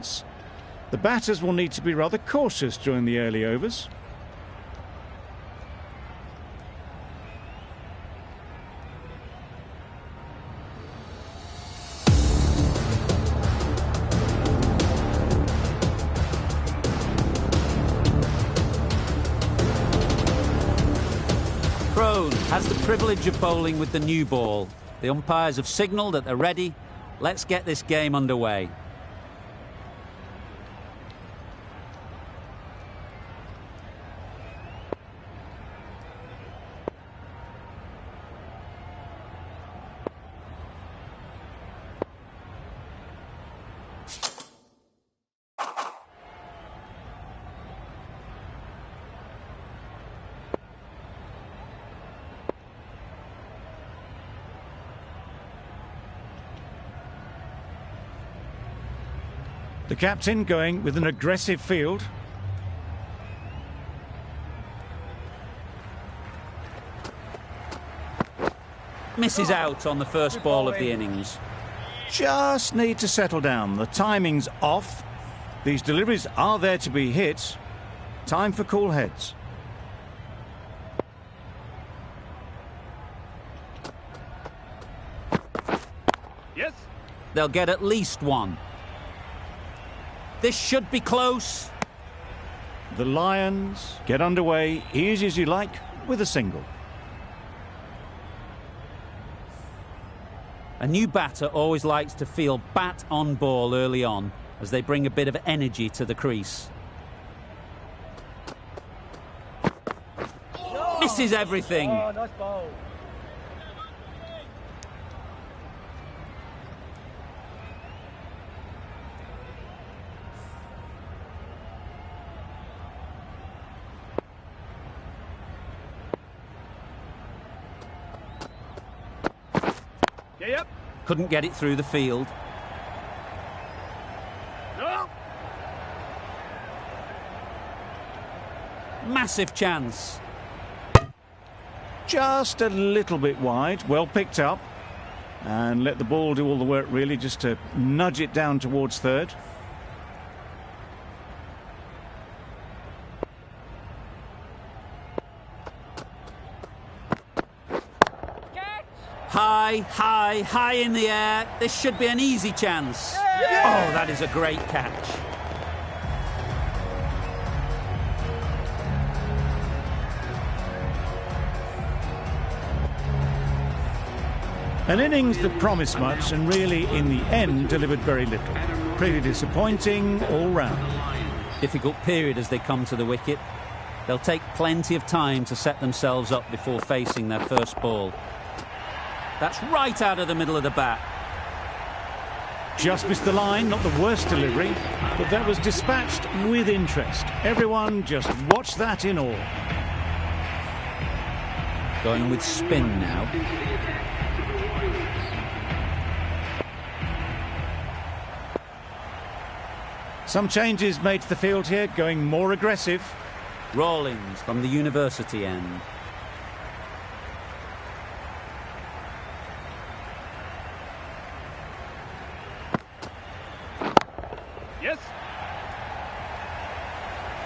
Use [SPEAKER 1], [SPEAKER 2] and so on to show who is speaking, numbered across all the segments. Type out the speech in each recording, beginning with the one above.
[SPEAKER 1] chance. The batters will need to be rather cautious during the early overs.
[SPEAKER 2] Crone has the privilege of bowling with the new ball. The umpires have signalled that they're ready. Let's get this game underway.
[SPEAKER 1] The captain going with an aggressive field.
[SPEAKER 2] Misses out on the first ball of the innings.
[SPEAKER 1] Just need to settle down. The timing's off. These deliveries are there to be hit. Time for cool heads.
[SPEAKER 3] Yes.
[SPEAKER 2] They'll get at least one. This should be close.
[SPEAKER 1] The Lions get underway easy as you like with a single.
[SPEAKER 2] A new batter always likes to feel bat on ball early on as they bring a bit of energy to the crease. Misses everything.
[SPEAKER 3] Oh, nice ball. Yep.
[SPEAKER 2] Couldn't get it through the field.
[SPEAKER 3] No.
[SPEAKER 2] Massive chance.
[SPEAKER 1] Just a little bit wide, well picked up. And let the ball do all the work really, just to nudge it down towards third.
[SPEAKER 2] High in the air. This should be an easy chance.
[SPEAKER 3] Yeah.
[SPEAKER 2] Oh, that is a great catch.
[SPEAKER 1] An innings that promised much and really, in the end, delivered very little. Pretty disappointing all round.
[SPEAKER 2] Difficult period as they come to the wicket. They'll take plenty of time to set themselves up before facing their first ball. That's right out of the middle of the bat.
[SPEAKER 1] Just missed the line, not the worst delivery, but that was dispatched with interest. Everyone just watch that in awe.
[SPEAKER 2] Going with spin now.
[SPEAKER 1] Some changes made to the field here, going more aggressive.
[SPEAKER 2] Rawlings from the university end.
[SPEAKER 3] Yes.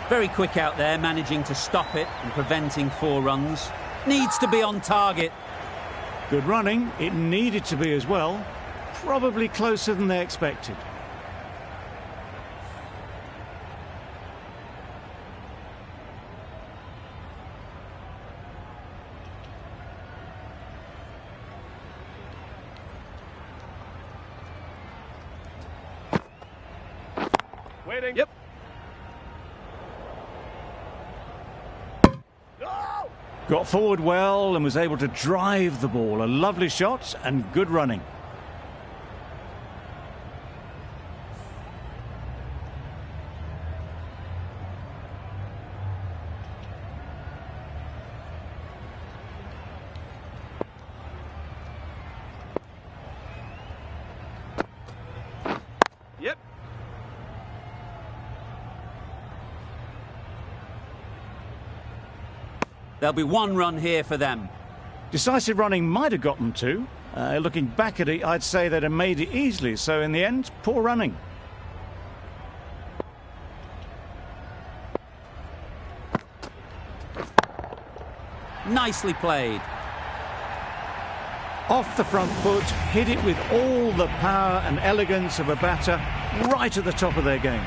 [SPEAKER 2] Very quick out there, managing to stop it and preventing 4 runs. Needs to be on target.
[SPEAKER 1] Good running. It needed to be as well. Probably closer than they expected.
[SPEAKER 3] Waiting.
[SPEAKER 2] Yep.
[SPEAKER 3] No!
[SPEAKER 1] Got forward well and was able to drive the ball. A lovely shot and good running.
[SPEAKER 3] Yep.
[SPEAKER 2] There'll be 1 run here for them.
[SPEAKER 1] Decisive running might have got them 2. Looking back at it, I'd say they'd have made it easily. So in the end, poor running.
[SPEAKER 2] Nicely played.
[SPEAKER 1] Off the front foot, hit it with all the power and elegance of a batter, right at the top of their game.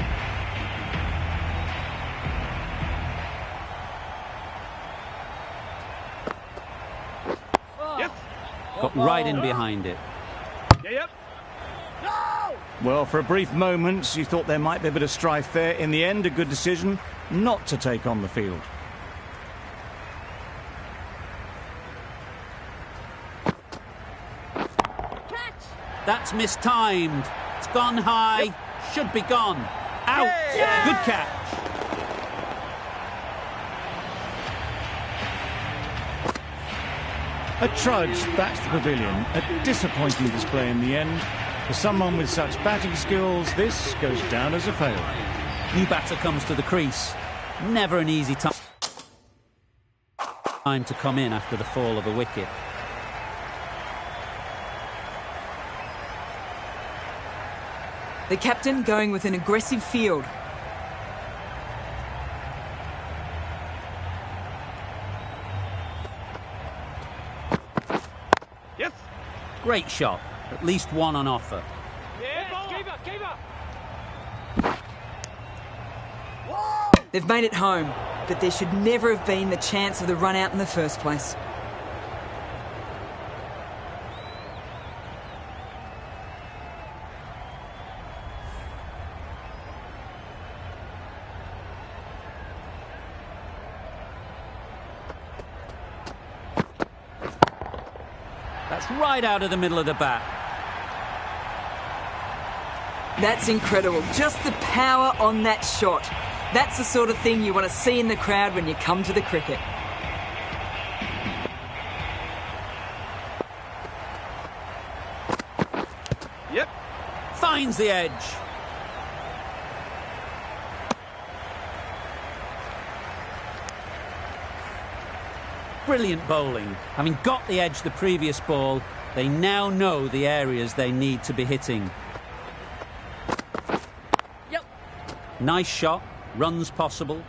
[SPEAKER 3] Yep.
[SPEAKER 2] Got right in behind it.
[SPEAKER 3] Yeah, yep.
[SPEAKER 1] Well, for a brief moment, you thought there might be a bit of strife there. In the end, a good decision not to take on the field.
[SPEAKER 2] That's mistimed. It's gone high.
[SPEAKER 3] Yep.
[SPEAKER 2] Should be gone. Out.
[SPEAKER 3] Yeah.
[SPEAKER 2] Good catch.
[SPEAKER 1] A trudge back to the pavilion. A disappointing display in the end. For someone with such batting skills, this goes down as a fail.
[SPEAKER 2] New batter comes to the crease. Never an easy time to come in after the fall of a wicket.
[SPEAKER 4] The captain going with an aggressive field.
[SPEAKER 3] Yes.
[SPEAKER 2] Great shot. At least one on offer.
[SPEAKER 3] Yeah. Keep up.
[SPEAKER 4] They've made it home, but there should never have been the chance of the run out in the first place.
[SPEAKER 2] That's right out of the middle of the bat.
[SPEAKER 4] That's incredible. Just the power on that shot. That's the sort of thing you want to see in the crowd when you come to the cricket.
[SPEAKER 3] Yep.
[SPEAKER 2] Finds the edge. Brilliant bowling. Having got the edge the previous ball, they now know the areas they need to be hitting.
[SPEAKER 3] Yep.
[SPEAKER 2] Nice shot. Runs possible.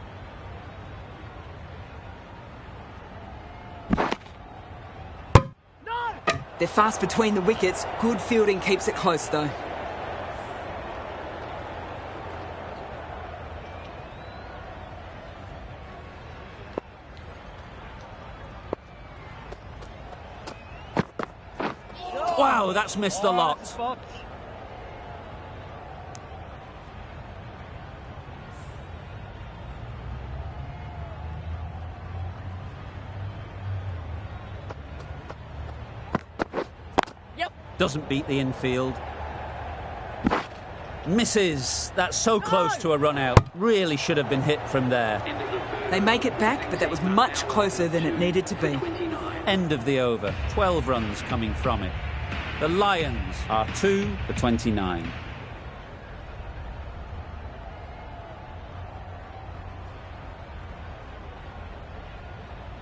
[SPEAKER 3] No.
[SPEAKER 4] They're fast between the wickets. Good fielding keeps it close, though.
[SPEAKER 2] Wow, that's missed the lot.
[SPEAKER 3] Spot.
[SPEAKER 2] Doesn't beat the infield. Misses. That's so close to a run out. Really should have been hit from there.
[SPEAKER 4] They make it back, but that was much closer than it needed to be.
[SPEAKER 2] End of the over. 12 runs coming from it. The Lions are 2 for 29.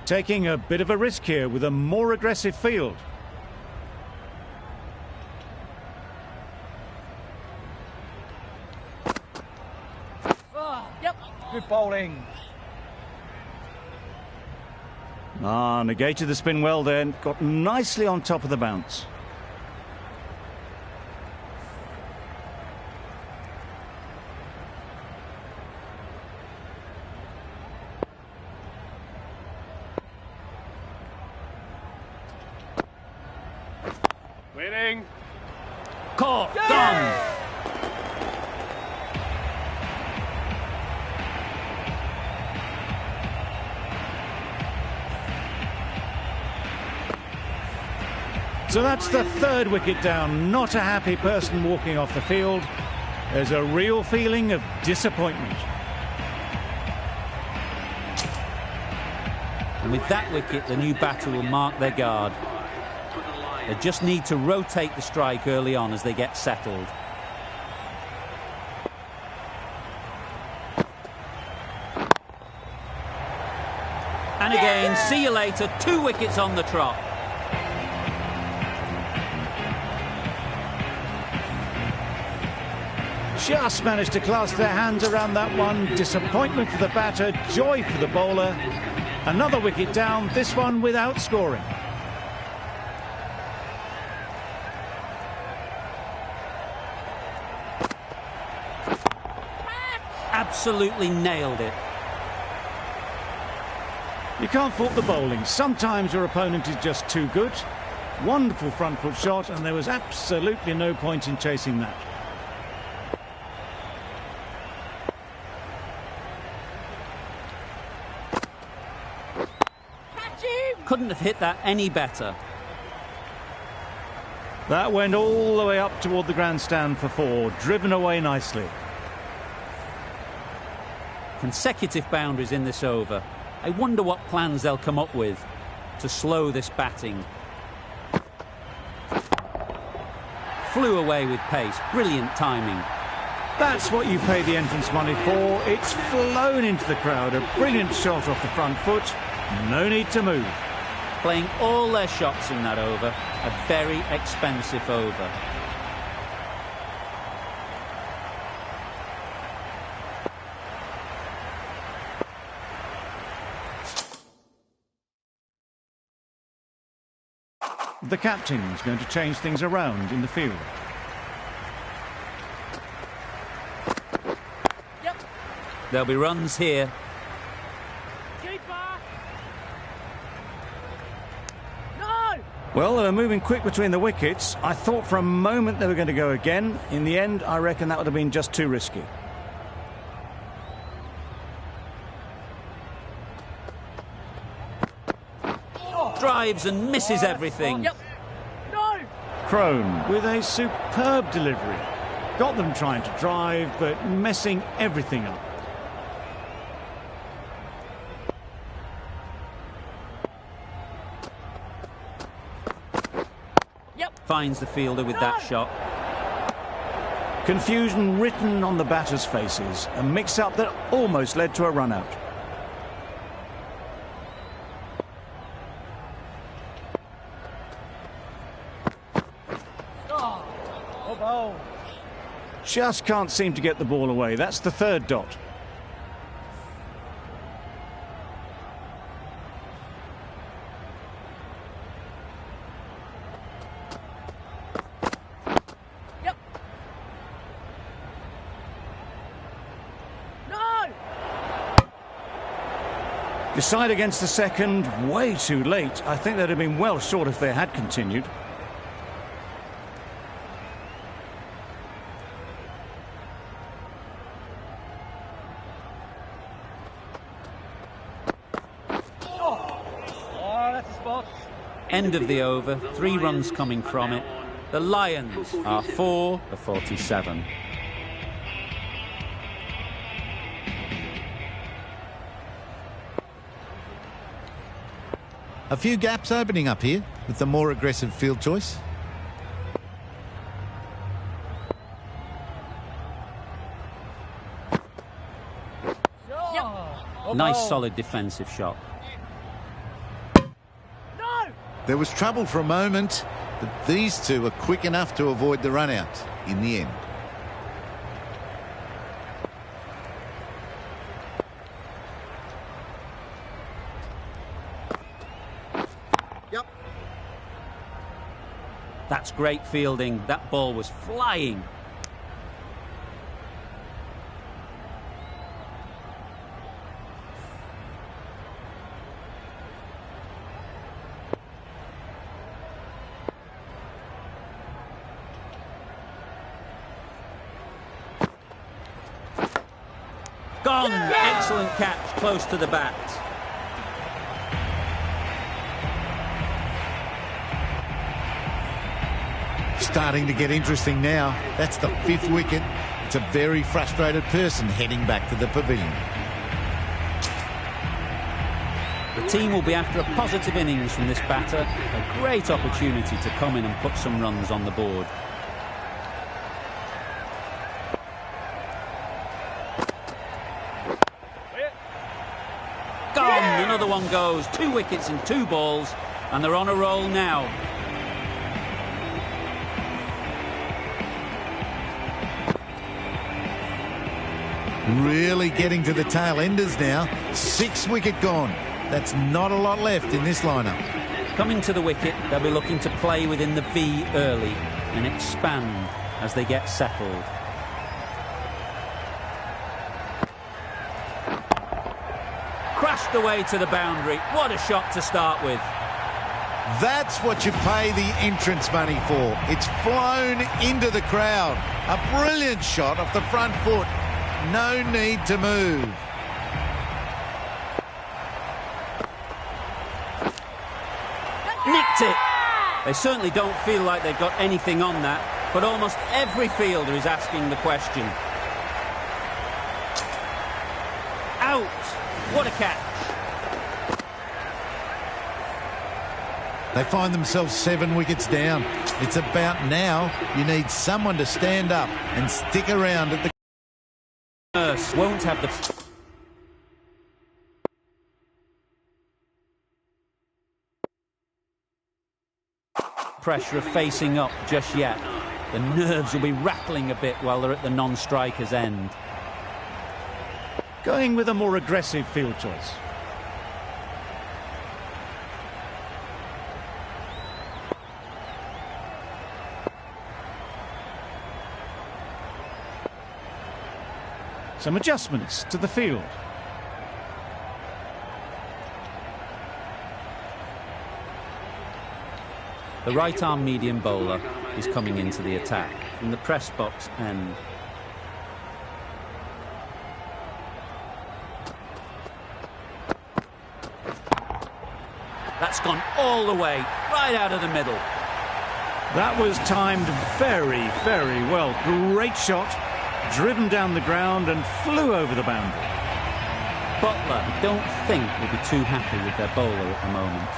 [SPEAKER 1] Taking a bit of a risk here with a more aggressive field.
[SPEAKER 3] Good bowling.
[SPEAKER 1] Negated the spin well then. Got nicely on top of the bounce.
[SPEAKER 3] Winning.
[SPEAKER 2] Caught.
[SPEAKER 3] Yeah!
[SPEAKER 2] Gone.
[SPEAKER 1] So that's the third wicket down. Not a happy person walking off the field. There's a real feeling of disappointment.
[SPEAKER 2] And with that wicket, the new batter will mark their guard. They just need to rotate the strike early on as they get settled. And again, see you later. 2 wickets on the trot.
[SPEAKER 1] Just managed to clasp their hands around that one. Disappointment for the batter, joy for the bowler. Another wicket down, this one without scoring.
[SPEAKER 2] Absolutely nailed it.
[SPEAKER 1] You can't fault the bowling. Sometimes your opponent is just too good. Wonderful front foot shot, and there was absolutely no point in chasing that.
[SPEAKER 2] Couldn't have hit that any better.
[SPEAKER 1] That went all the way up toward the grandstand for 4, driven away nicely.
[SPEAKER 2] Consecutive boundaries in this over. I wonder what plans they'll come up with to slow this batting. Flew away with pace. Brilliant timing.
[SPEAKER 1] That's what you pay the entrance money for. It's flown into the crowd. A brilliant shot off the front foot. No need to move.
[SPEAKER 2] Playing all their shots in that over. A very expensive over.
[SPEAKER 1] The captain's going to change things around in the field.
[SPEAKER 3] Yep.
[SPEAKER 2] There'll be runs here.
[SPEAKER 3] Keeper. No.
[SPEAKER 1] Well, they were moving quick between the wickets. I thought for a moment they were going to go again. In the end, I reckon that would have been just too risky.
[SPEAKER 2] Drives and misses everything.
[SPEAKER 3] Yep. No.
[SPEAKER 1] Crone with a superb delivery. Got them trying to drive, but messing everything up.
[SPEAKER 3] Yep.
[SPEAKER 2] Finds the fielder with that shot.
[SPEAKER 1] Confusion written on the batters' faces. A mix-up that almost led to a run-out.
[SPEAKER 3] Oh.
[SPEAKER 1] Just can't seem to get the ball away. That's the 3rd dot.
[SPEAKER 3] Yep. No.
[SPEAKER 1] Decide against the second, way too late. I think they'd have been well short if they had continued.
[SPEAKER 2] End of the over, 3 runs coming from it. The Lions are 4 for 47.
[SPEAKER 5] A few gaps opening up here with the more aggressive field choice.
[SPEAKER 2] Nice solid defensive shot.
[SPEAKER 5] There was trouble for a moment, but these two are quick enough to avoid the run-out in the end.
[SPEAKER 3] Yep.
[SPEAKER 2] That's great fielding. That ball was flying. Gone. Excellent catch, close to the bat.
[SPEAKER 5] Starting to get interesting now. That's the 5th wicket. It's a very frustrated person heading back to the pavilion.
[SPEAKER 2] The team will be after a positive innings from this batter. A great opportunity to come in and put some runs on the board. Gone. Another one goes. 2 wickets in 2 balls, and they're on a roll now.
[SPEAKER 5] Really getting to the tail enders now. 6th wicket gone. That's not a lot left in this lineup.
[SPEAKER 2] Coming to the wicket, they'll be looking to play within the V early and expand as they get settled. Crashed away to the boundary. What a shot to start with.
[SPEAKER 5] That's what you pay the entrance money for. It's flown into the crowd. A brilliant shot off the front foot. No need to move.
[SPEAKER 2] Nicked it. They certainly don't feel like they've got anything on that, but almost every fielder is asking the question. Out. What a catch.
[SPEAKER 5] They find themselves 7 wickets down. It's about now you need someone to stand up and stick around at the...
[SPEAKER 2] Nurse won't have the... pressure of facing up just yet. The nerves will be rattling a bit while they're at the non-striker's end.
[SPEAKER 1] Going with a more aggressive field choice. Some adjustments to the field.
[SPEAKER 2] The right-arm medium bowler is coming into the attack from the press box end. That's gone all the way, right out of the middle.
[SPEAKER 1] That was timed very, very well. Great shot, driven down the ground and flew over the boundary.
[SPEAKER 2] Butler, I don't think, will be too happy with their bowler at the moment.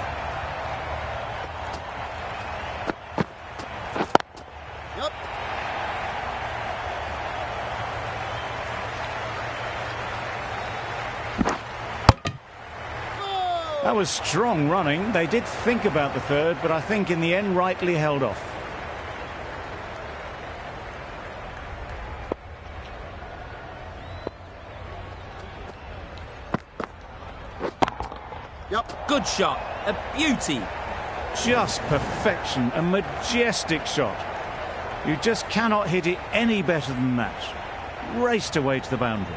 [SPEAKER 1] That was strong running. They did think about the third, but I think in the end rightly held off.
[SPEAKER 2] Yep. Good shot. A beauty.
[SPEAKER 1] Just perfection. A majestic shot. You just cannot hit it any better than that. Raced away to the boundary.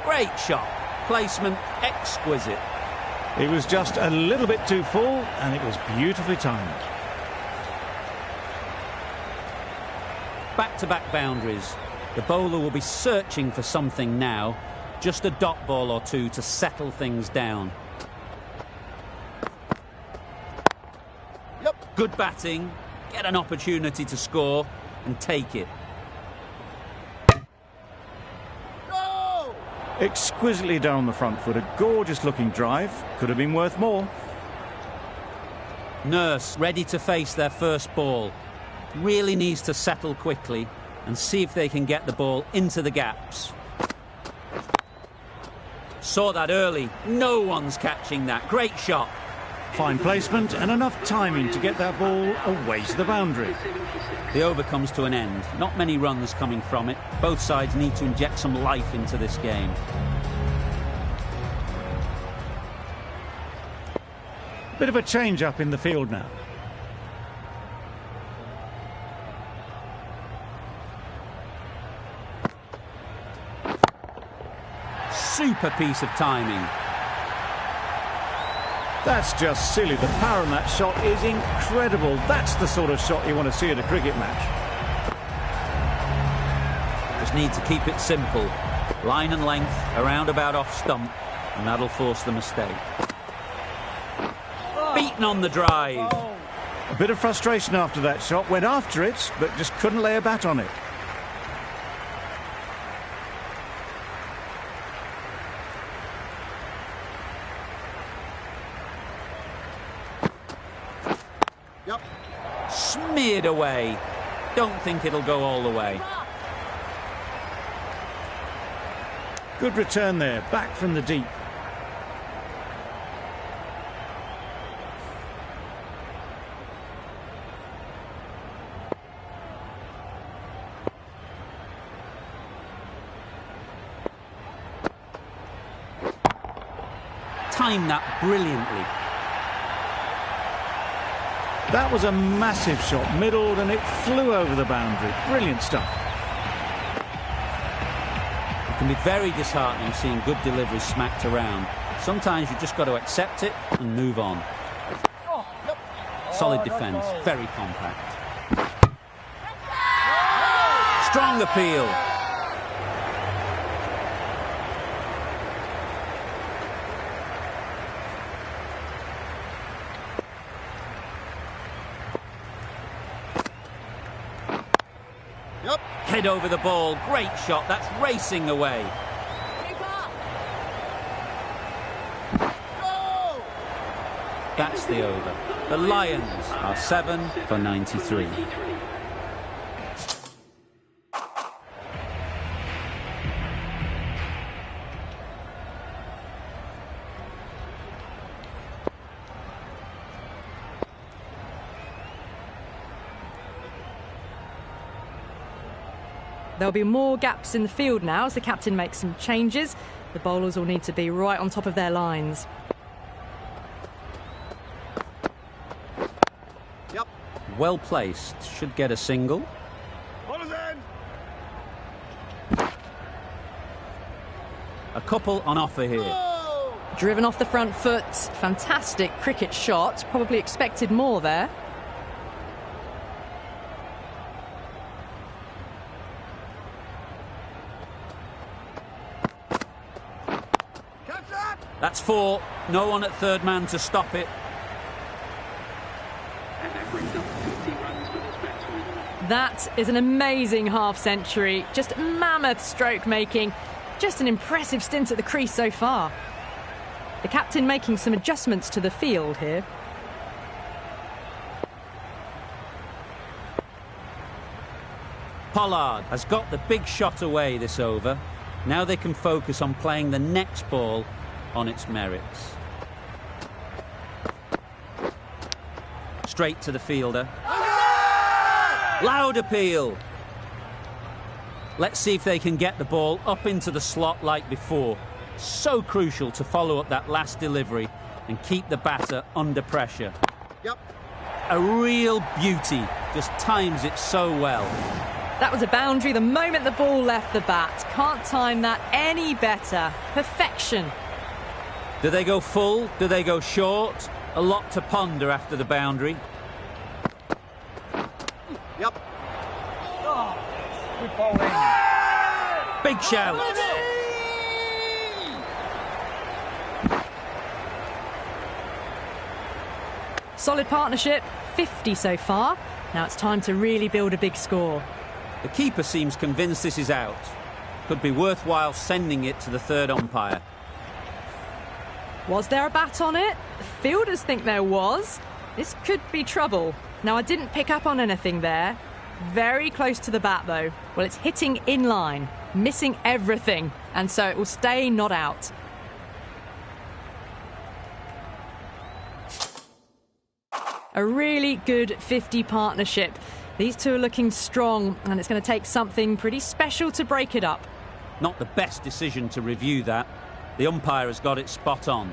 [SPEAKER 2] Great shot. Placement exquisite.
[SPEAKER 1] It was just a little bit too full and it was beautifully timed.
[SPEAKER 2] Back-to-back boundaries. The bowler will be searching for something now. Just a dot ball or two to settle things down. Yep. Good batting. Get an opportunity to score and take it.
[SPEAKER 1] Exquisitely done on the front foot. A gorgeous looking drive. Could have been worth more.
[SPEAKER 2] Nurse ready to face their first ball. Really needs to settle quickly and see if they can get the ball into the gaps. Saw that early. No one's catching that. Great shot.
[SPEAKER 1] Fine placement and enough timing to get that ball away to the boundary.
[SPEAKER 2] The over comes to an end. Not many runs coming from it. Both sides need to inject some life into this game.
[SPEAKER 1] Bit of a change up in the field now.
[SPEAKER 2] Super piece of timing.
[SPEAKER 1] That's just silly. The power on that shot is incredible. That's the sort of shot you want to see at a cricket match.
[SPEAKER 2] Just need to keep it simple. Line and length, around about off stump, and that'll force the mistake. Beaten on the drive.
[SPEAKER 1] A bit of frustration after that shot. Went after it, but just couldn't lay a bat on it.
[SPEAKER 2] Smeared away. Don't think it'll go all the way.
[SPEAKER 1] Good return there, back from the deep.
[SPEAKER 2] timed that brilliantly.
[SPEAKER 1] That was a massive shot, middled, and it flew over the boundary. Brilliant stuff.
[SPEAKER 2] It can be very disheartening seeing good deliveries smacked around. Sometimes you've just got to accept it and move on. Solid defence, very compact. Strong appeal. Head over the ball, great shot, that's racing away. That's the over. The Lions are 7 for 93.
[SPEAKER 6] There'll be more gaps in the field now as the captain makes some changes. The bowlers will need to be right on top of their lines.
[SPEAKER 3] Yep.
[SPEAKER 2] Well placed, should get a single. A couple on offer here.
[SPEAKER 6] Driven off the front foot, fantastic cricket shot. Probably expected more there.
[SPEAKER 2] That's 4. No one at third man to stop it.
[SPEAKER 6] That is an amazing half-century. Just mammoth stroke making. Just an impressive stint at the crease so far. The captain making some adjustments to the field here.
[SPEAKER 2] Pollard has got the big shot away this over. Now they can focus on playing the next ball on its merits. Straight to the fielder. Loud appeal. Let's see if they can get the ball up into the slot like before. So crucial to follow up that last delivery and keep the batter under pressure.
[SPEAKER 3] Yep.
[SPEAKER 2] A real beauty. Just times it so well.
[SPEAKER 6] That was a boundary the moment the ball left the bat. Can't time that any better. Perfection.
[SPEAKER 2] Do they go full? Do they go short? A lot to ponder after the boundary.
[SPEAKER 3] Yep.
[SPEAKER 7] Good bowling.
[SPEAKER 2] Big shout.
[SPEAKER 6] Solid partnership, 50 so far. Now it's time to really build a big score.
[SPEAKER 2] The keeper seems convinced this is out. Could be worthwhile sending it to the third umpire.
[SPEAKER 6] Was there a bat on it? The fielders think there was. This could be trouble. Now, I didn't pick up on anything there. Very close to the bat, though. Well, it's hitting in line, missing everything, and so it will stay not out. A really good 50 partnership. These two are looking strong, and it's going to take something pretty special to break it up.
[SPEAKER 2] Not the best decision to review that. The umpire has got it spot on.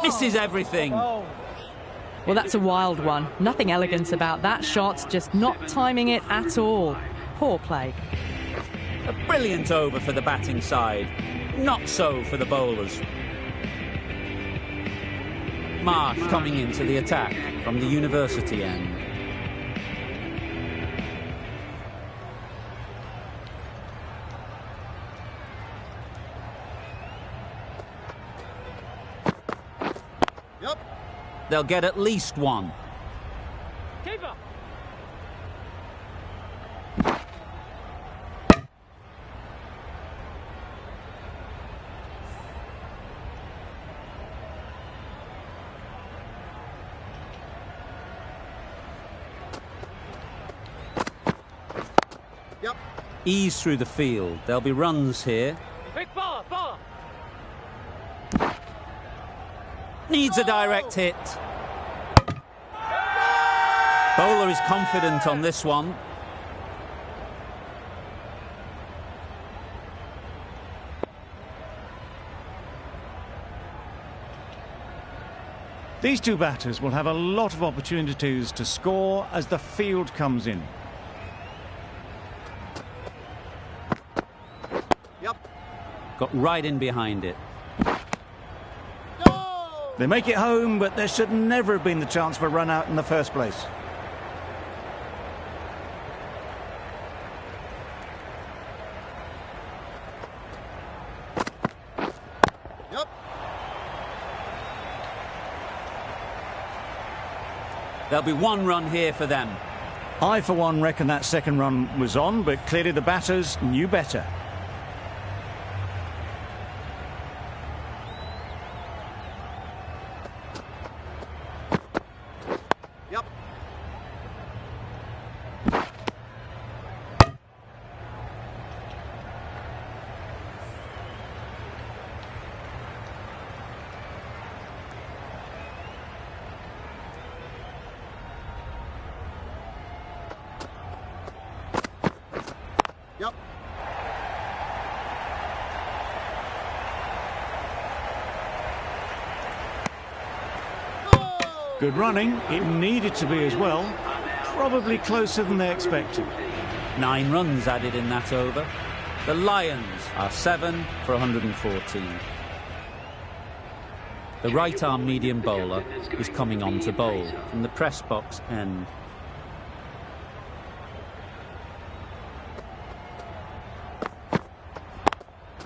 [SPEAKER 2] Misses everything.
[SPEAKER 6] Well, that's a wild one. Nothing elegant about that shot, just not timing it at all. Poor play.
[SPEAKER 2] A brilliant over for the batting side. Not so for the bowlers. Marsh coming into the attack from the university end.
[SPEAKER 3] Yep.
[SPEAKER 2] They'll get at least one.
[SPEAKER 7] Keeper.
[SPEAKER 3] Yep.
[SPEAKER 2] Ease through the field. There'll be runs here.
[SPEAKER 7] Big ball.
[SPEAKER 2] Needs a direct hit. Bowler is confident on this one.
[SPEAKER 1] These two batters will have a lot of opportunities to score as the field comes in.
[SPEAKER 3] Yep.
[SPEAKER 2] Got right in behind it.
[SPEAKER 3] Go!
[SPEAKER 1] They make it home, but there should never have been the chance for a run out in the first place.
[SPEAKER 3] Yep.
[SPEAKER 2] There'll be one run here for them.
[SPEAKER 1] I, for one, reckon that second run was on, but clearly the batters knew better.
[SPEAKER 3] Yep. Yep.
[SPEAKER 1] Good running. It needed to be as well. Probably closer than they expected.
[SPEAKER 2] 9 runs added in that over. The Lions are 7 for 114. The right-arm medium bowler is coming on to bowl from the press box end.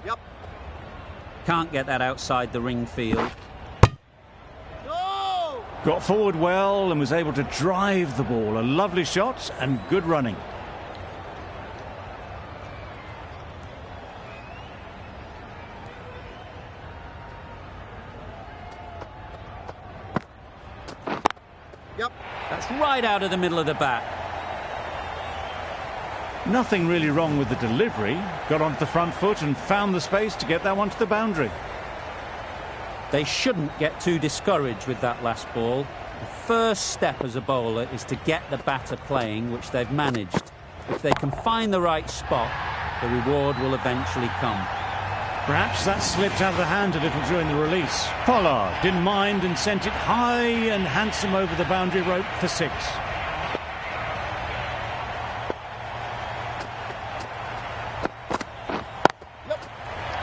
[SPEAKER 3] Yep.
[SPEAKER 2] Can't get that outside the ring field.
[SPEAKER 3] Go!
[SPEAKER 1] Got forward well and was able to drive the ball. A lovely shot and good running.
[SPEAKER 3] Yep.
[SPEAKER 2] That's right out of the middle of the bat.
[SPEAKER 1] Nothing really wrong with the delivery. Got onto the front foot and found the space to get that one to the boundary.
[SPEAKER 2] They shouldn't get too discouraged with that last ball. The first step as a bowler is to get the batter playing, which they've managed. If they can find the right spot, the reward will eventually come.
[SPEAKER 1] Perhaps that slipped out of the hand a little during the release. Pollard didn't mind and sent it high and handsome over the boundary rope for 6.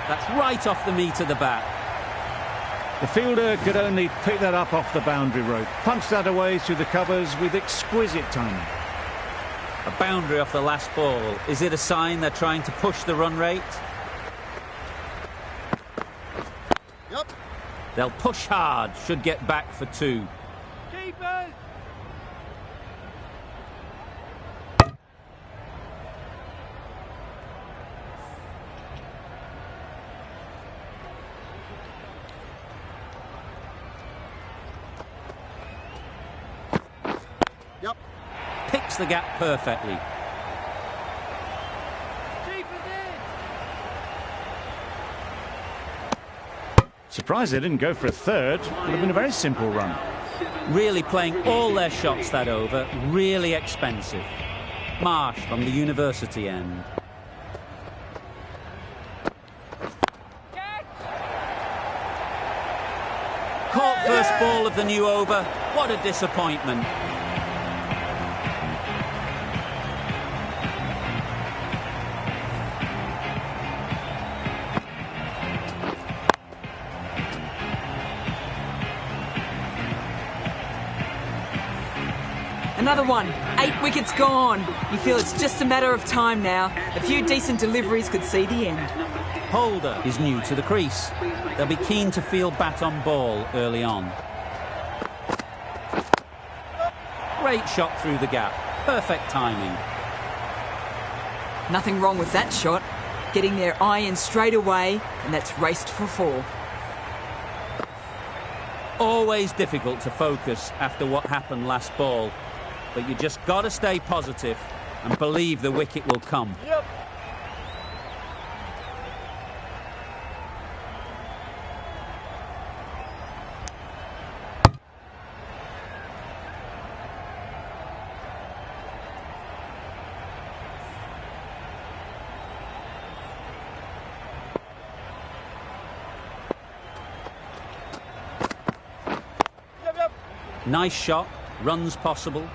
[SPEAKER 2] That's right off the meat of the bat.
[SPEAKER 1] The fielder could only pick that up off the boundary rope. Punched that away through the covers with exquisite timing.
[SPEAKER 2] A boundary off the last ball. Is it a sign they're trying to push the run rate?
[SPEAKER 3] Yep.
[SPEAKER 2] They'll push hard, should get back for 2.
[SPEAKER 3] Keeper! Yep.
[SPEAKER 2] Picks the gap perfectly.
[SPEAKER 3] Keeper did!
[SPEAKER 1] Surprised they didn't go for a third. Would have been a very simple run.
[SPEAKER 2] Really playing all their shots that over. Really expensive. Marsh from the university end. Caught first ball of the new over. What a disappointment.
[SPEAKER 4] Another one. 8 wickets gone. You feel it's just a matter of time now. A few decent deliveries could see the end.
[SPEAKER 2] Holder is new to the crease. They'll be keen to field bat on ball early on. Great shot through the gap. Perfect timing.
[SPEAKER 4] Nothing wrong with that shot. Getting their eye in straight away, and that's raced for 4.
[SPEAKER 2] Always difficult to focus after what happened last ball. But you just got to stay positive and believe the wicket will come.
[SPEAKER 3] Yep. Yep.
[SPEAKER 2] Nice shot, runs possible.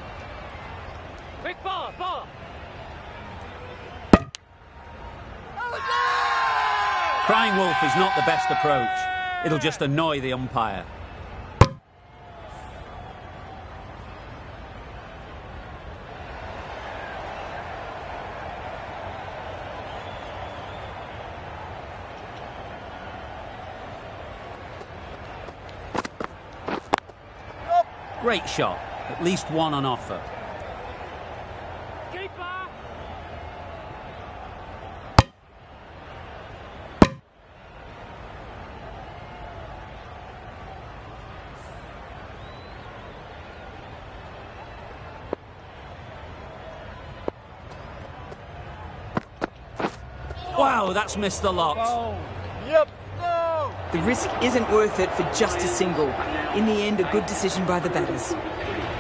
[SPEAKER 7] Quick ball, ball.
[SPEAKER 2] Crying wolf is not the best approach. It'll just annoy the umpire. Great shot. At least one on offer.
[SPEAKER 7] Keeper.
[SPEAKER 2] Wow, that's missed the lot.
[SPEAKER 3] Yep. No.
[SPEAKER 4] The risk isn't worth it for just a single. In the end, a good decision by the batters.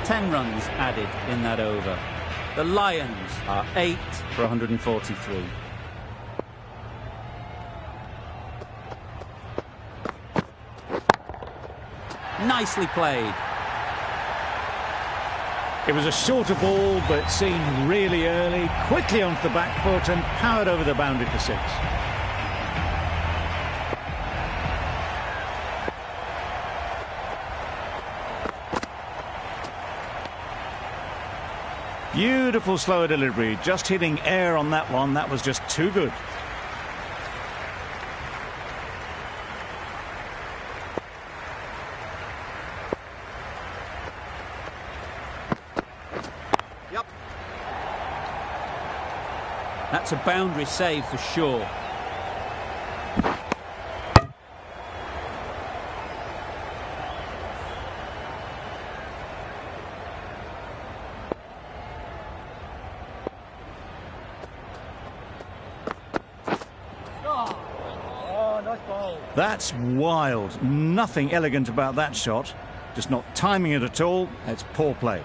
[SPEAKER 2] 10 runs added in that over. The Lions are 8 for 143. Nicely played.
[SPEAKER 1] It was a shorter ball, but seen really early, quickly onto the back foot and powered over the boundary for 6. Beautiful slower delivery, just hitting air on that one. That was just too good.
[SPEAKER 3] Yep.
[SPEAKER 2] That's a boundary save for sure.
[SPEAKER 3] Oh, nice ball.
[SPEAKER 1] That's wild. Nothing elegant about that shot. Just not timing it at all. It's poor play.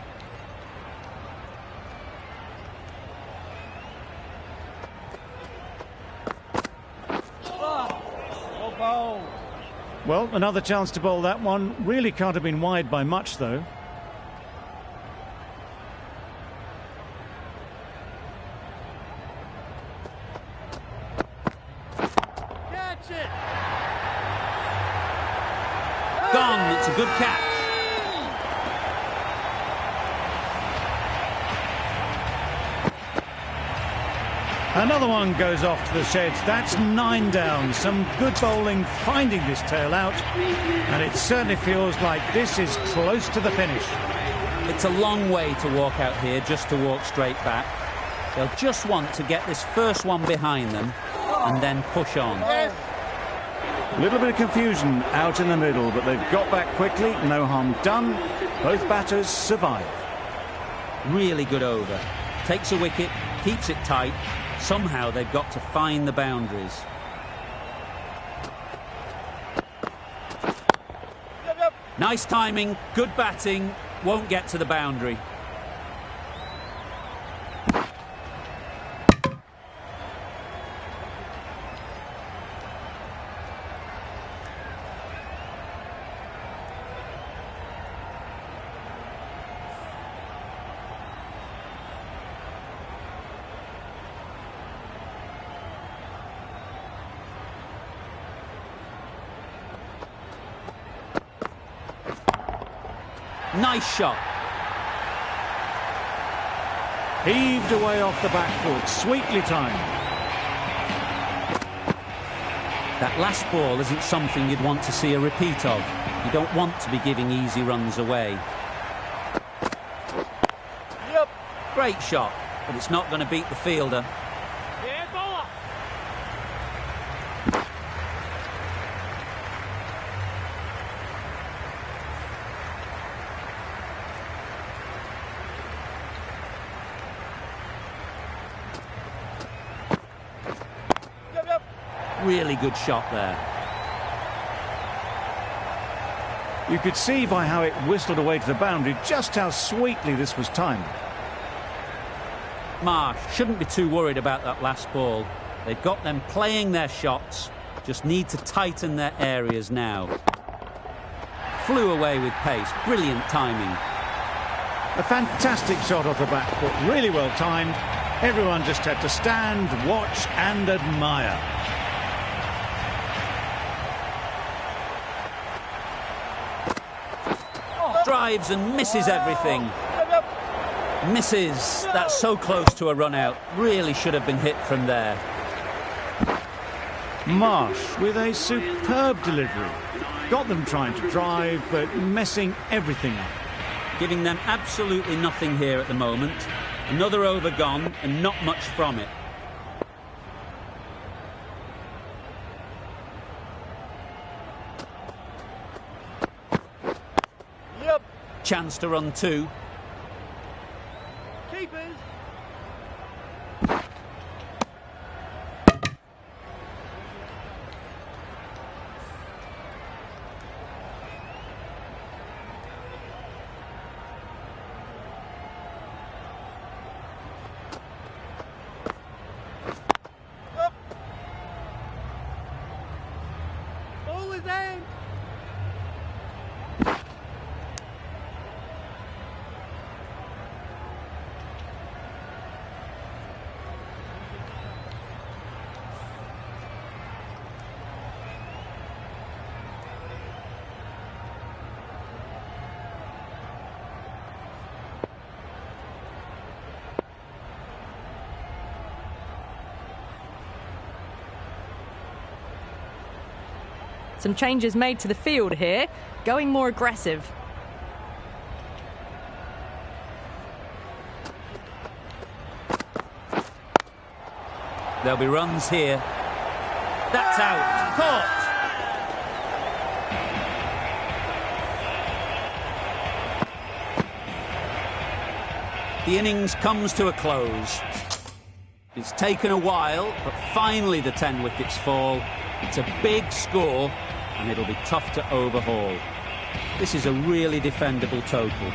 [SPEAKER 3] Oh, ball.
[SPEAKER 1] Well, another chance to bowl that one. Really can't have been wide by much, though.
[SPEAKER 3] Catch it.
[SPEAKER 2] Gone, it's a good catch.
[SPEAKER 1] Another one goes off to the sheds. That's 9 down. Some good bowling finding this tail out. And it certainly feels like this is close to the finish.
[SPEAKER 2] It's a long way to walk out here just to walk straight back. They'll just want to get this first one behind them and then push on.
[SPEAKER 1] A little bit of confusion out in the middle, but they've got back quickly. No harm done. Both batters survive.
[SPEAKER 2] Really good over. Takes a wicket, keeps it tight. Somehow they've got to find the boundaries. Nice timing, good batting, won't get to the boundary. Nice shot.
[SPEAKER 1] Heaved away off the back foot, sweetly timed.
[SPEAKER 2] That last ball isn't something you'd want to see a repeat of. You don't want to be giving easy runs away.
[SPEAKER 3] Yep.
[SPEAKER 2] Great shot, but it's not going to beat the fielder.
[SPEAKER 7] Yeah, bowler.
[SPEAKER 3] Yep.
[SPEAKER 2] Really good shot there.
[SPEAKER 1] You could see by how it whistled away to the boundary just how sweetly this was timed.
[SPEAKER 2] Marsh shouldn't be too worried about that last ball. They've got them playing their shots, just need to tighten their areas now. flew away with pace. Brilliant timing.
[SPEAKER 1] A fantastic shot off the back foot, really well timed. Everyone just had to stand, watch and admire.
[SPEAKER 2] Drives and misses everything. Misses. That's so close to a run out. Really should have been hit from there.
[SPEAKER 1] Marsh with a superb delivery. Got them trying to drive, but messing everything up.
[SPEAKER 2] Giving them absolutely nothing here at the moment. Another over gone and not much from it.
[SPEAKER 3] Yep.
[SPEAKER 2] Chance to run two.
[SPEAKER 3] Keepers. Ball is in.
[SPEAKER 6] Some changes made to the field here, going more aggressive.
[SPEAKER 2] There'll be runs here. That's out. Caught. The innings comes to a close. It's taken a while, but finally the 10 wickets fall. It's a big score, and it'll be tough to overhaul. This is a really defendable total.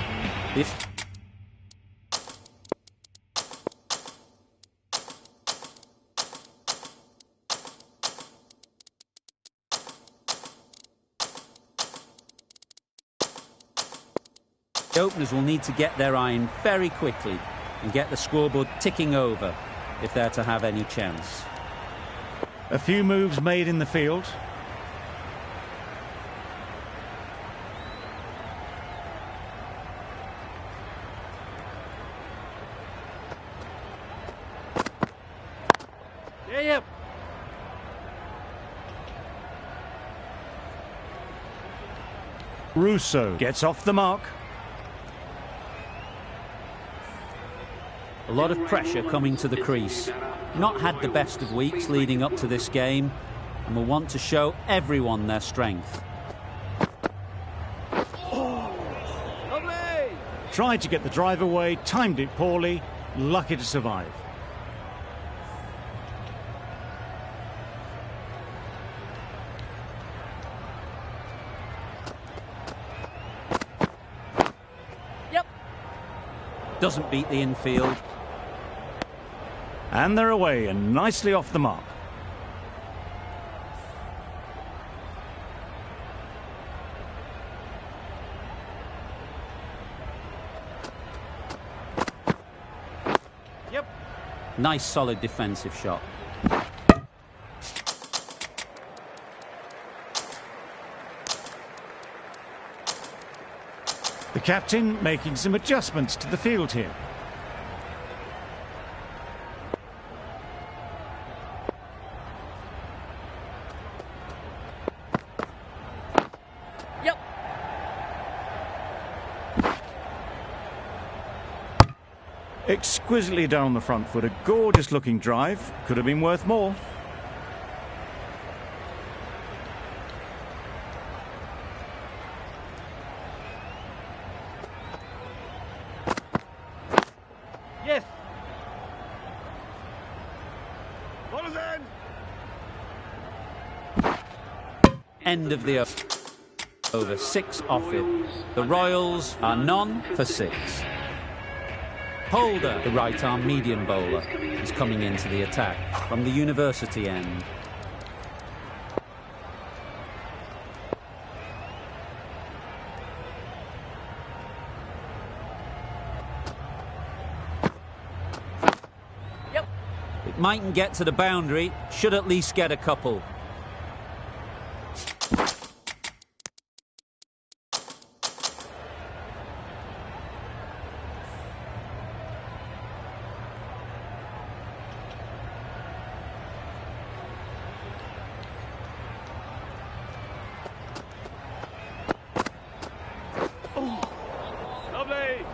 [SPEAKER 2] The openers will need to get their iron very quickly and get the scoreboard ticking over if they're to have any chance.
[SPEAKER 1] A few moves made in the field.
[SPEAKER 3] Yep.
[SPEAKER 1] Russo gets off the mark.
[SPEAKER 2] A lot of pressure coming to the crease. Not had the best of weeks leading up to this game, and will want to show everyone their strength.
[SPEAKER 3] Lovely.
[SPEAKER 1] Tried to get the drive away, timed it poorly, lucky to survive.
[SPEAKER 3] Yep.
[SPEAKER 2] Doesn't beat the infield.
[SPEAKER 1] And they're away and nicely off the mark.
[SPEAKER 3] Yep.
[SPEAKER 2] Nice solid defensive shot.
[SPEAKER 1] The captain making some adjustments to the field here.
[SPEAKER 3] Yep.
[SPEAKER 1] Exquisitely done on the front foot. A gorgeous looking drive. Could have been worth more.
[SPEAKER 3] Yes. Ball is in.
[SPEAKER 2] End of the over. 6 off it. The Royals are none for 6. Holder, the right-arm medium bowler, is coming into the attack from the university end. Mightn't get to the boundary, should at least get a couple.
[SPEAKER 3] Lovely.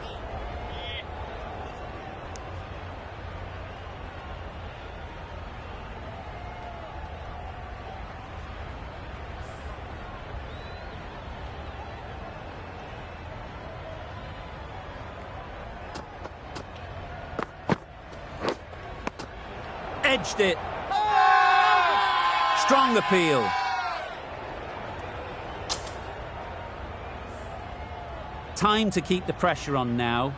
[SPEAKER 2] Edged it. Strong appeal. Time to keep the pressure on now.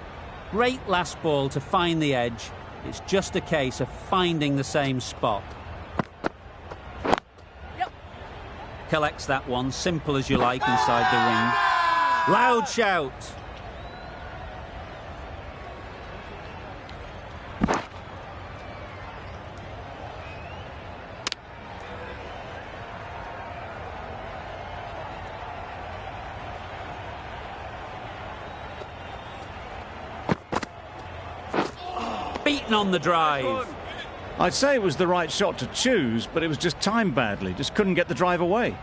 [SPEAKER 2] Great last ball to find the edge. It's just a case of finding the same spot.
[SPEAKER 3] Yep.
[SPEAKER 2] Collects that one, simple as you like, inside the ring. Loud shout. Beaten on the drive.
[SPEAKER 1] I'd say it was the right shot to choose, but it was just timed badly. Just couldn't get the drive away.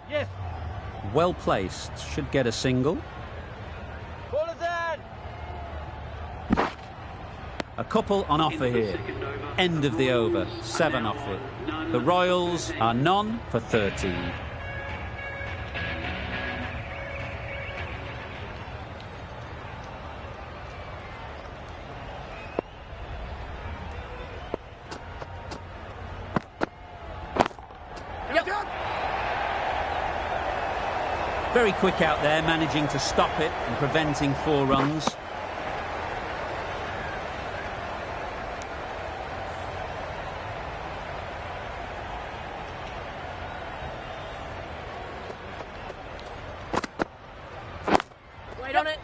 [SPEAKER 3] Yes.
[SPEAKER 2] Well placed. Should get a single.
[SPEAKER 3] Ball is in.
[SPEAKER 2] A couple on offer here. End of the over. 7 off it. The Royals are none for 13. Very quick out there, managing to stop it and preventing 4 runs.
[SPEAKER 3] Wait on it.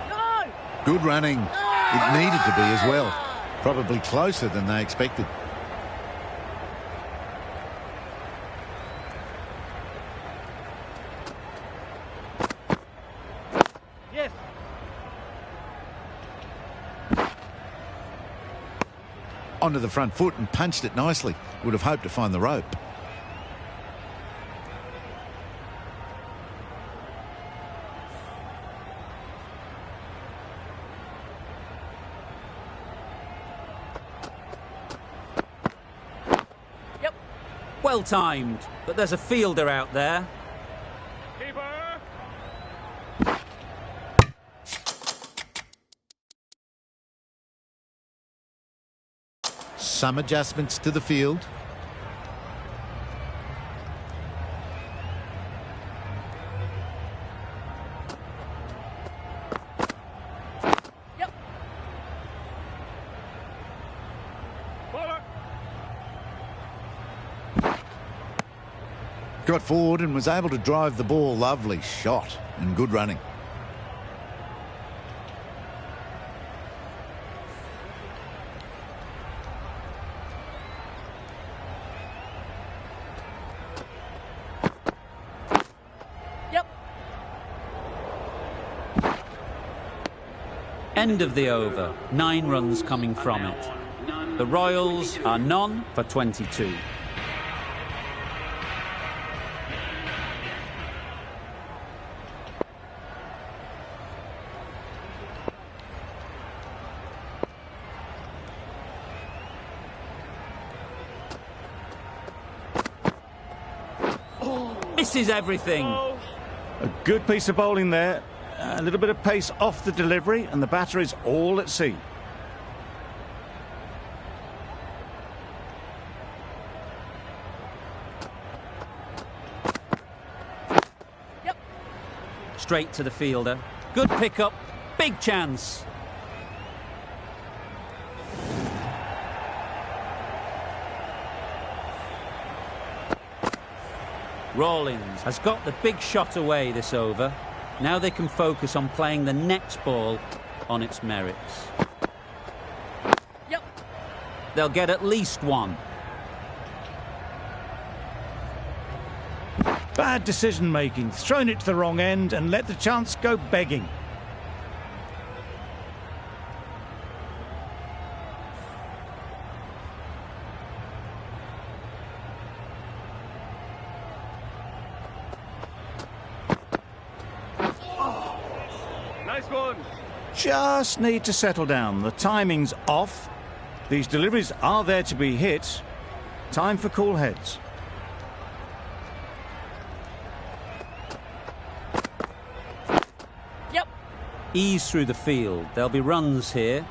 [SPEAKER 3] No.
[SPEAKER 5] Good running. It needed to be as well. Probably closer than they expected.
[SPEAKER 3] Yes.
[SPEAKER 5] Onto the front foot and punched it nicely. Would have hoped to find the rope.
[SPEAKER 3] Yep.
[SPEAKER 2] Well timed, but there's a fielder out there.
[SPEAKER 3] Keeper.
[SPEAKER 5] Some adjustments to the field.
[SPEAKER 3] Yep. Bowler.
[SPEAKER 5] Got forward and was able to drive the ball. Lovely shot and good running.
[SPEAKER 3] Yep.
[SPEAKER 2] End of the over. 9 runs coming from it. The Royals are none for 22. Misses everything.
[SPEAKER 1] A good piece of bowling there. A little bit of pace off the delivery, and the batter is all at sea.
[SPEAKER 3] Yep.
[SPEAKER 2] Straight to the fielder. Good pickup. Big chance. Rawlings has got the big shot away this over. Now they can focus on playing the next ball on its merits.
[SPEAKER 3] Yep.
[SPEAKER 2] They'll get at least one.
[SPEAKER 1] Bad decision-making, thrown it to the wrong end and let the chance go begging.
[SPEAKER 7] Nice one.
[SPEAKER 1] Just need to settle down. The timing's off. These deliveries are there to be hit. Time for cool heads.
[SPEAKER 3] Yep.
[SPEAKER 2] Ease through the field. There'll be runs here.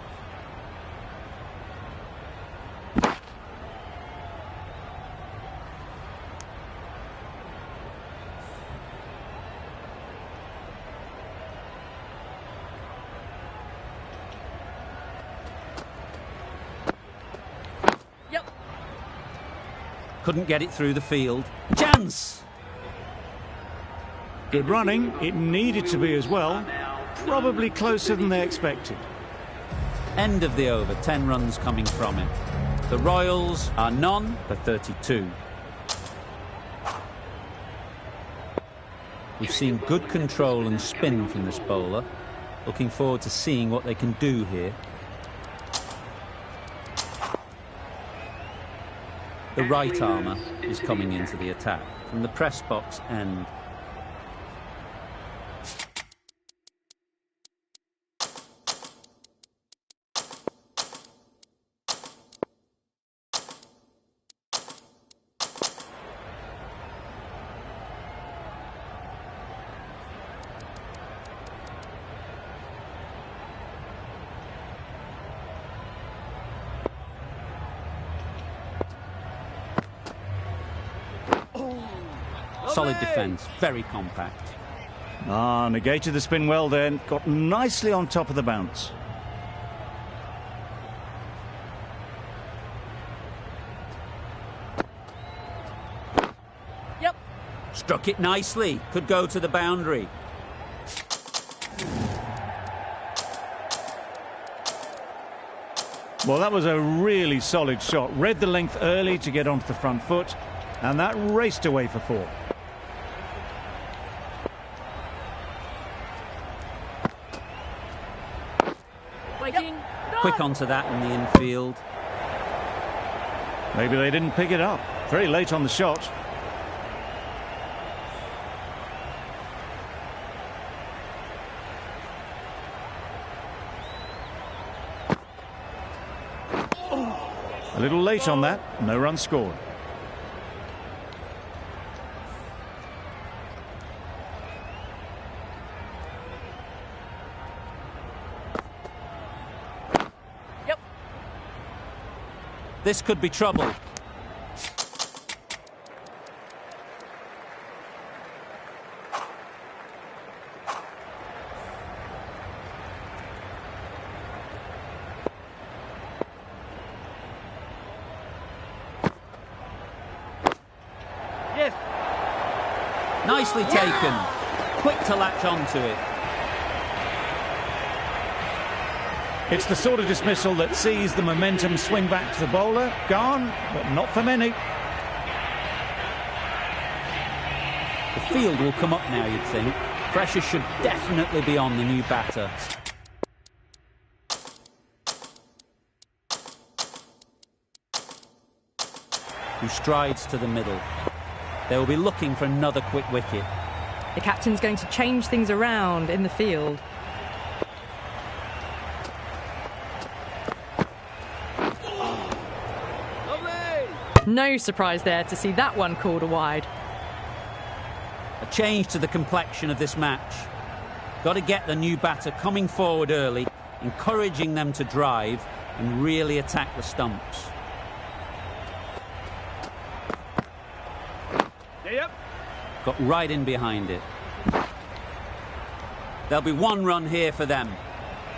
[SPEAKER 3] Yep.
[SPEAKER 2] Couldn't get it through the field. Chance!
[SPEAKER 1] Good running. It needed to be as well. Probably closer than they expected.
[SPEAKER 2] End of the over, 10 runs coming from it. The Royals are none for 32. We've seen good control and spin from this bowler. Looking forward to seeing what they can do here. The right armour is coming into the attack from the press box end. Solid defence, very compact.
[SPEAKER 1] Negated the spin well then. Got nicely on top of the bounce.
[SPEAKER 3] Yep.
[SPEAKER 2] Struck it nicely, could go to the boundary.
[SPEAKER 1] Well, that was a really solid shot. Read the length early to get onto the front foot, and that raced away for 4.
[SPEAKER 3] Waking.
[SPEAKER 2] Quick onto that in the infield.
[SPEAKER 1] Maybe they didn't pick it up. Very late on the shot. A little late on that. No run scored.
[SPEAKER 3] Yep.
[SPEAKER 2] This could be trouble.
[SPEAKER 3] Yes.
[SPEAKER 2] Nicely taken. Quick to latch onto it.
[SPEAKER 1] It's the sort of dismissal that sees the momentum swing back to the bowler. Gone, but not for many.
[SPEAKER 2] The field will come up now, you'd think. Pressure should definitely be on the new batter. Who strides to the middle. They will be looking for another quick wicket.
[SPEAKER 6] The captain's going to change things around in the field. No surprise there to see that one called a wide.
[SPEAKER 2] A change to the complexion of this match. Got to get the new batter coming forward early, encouraging them to drive and really attack the stumps.
[SPEAKER 7] Yep.
[SPEAKER 2] Got right in behind it. There'll be one run here for them.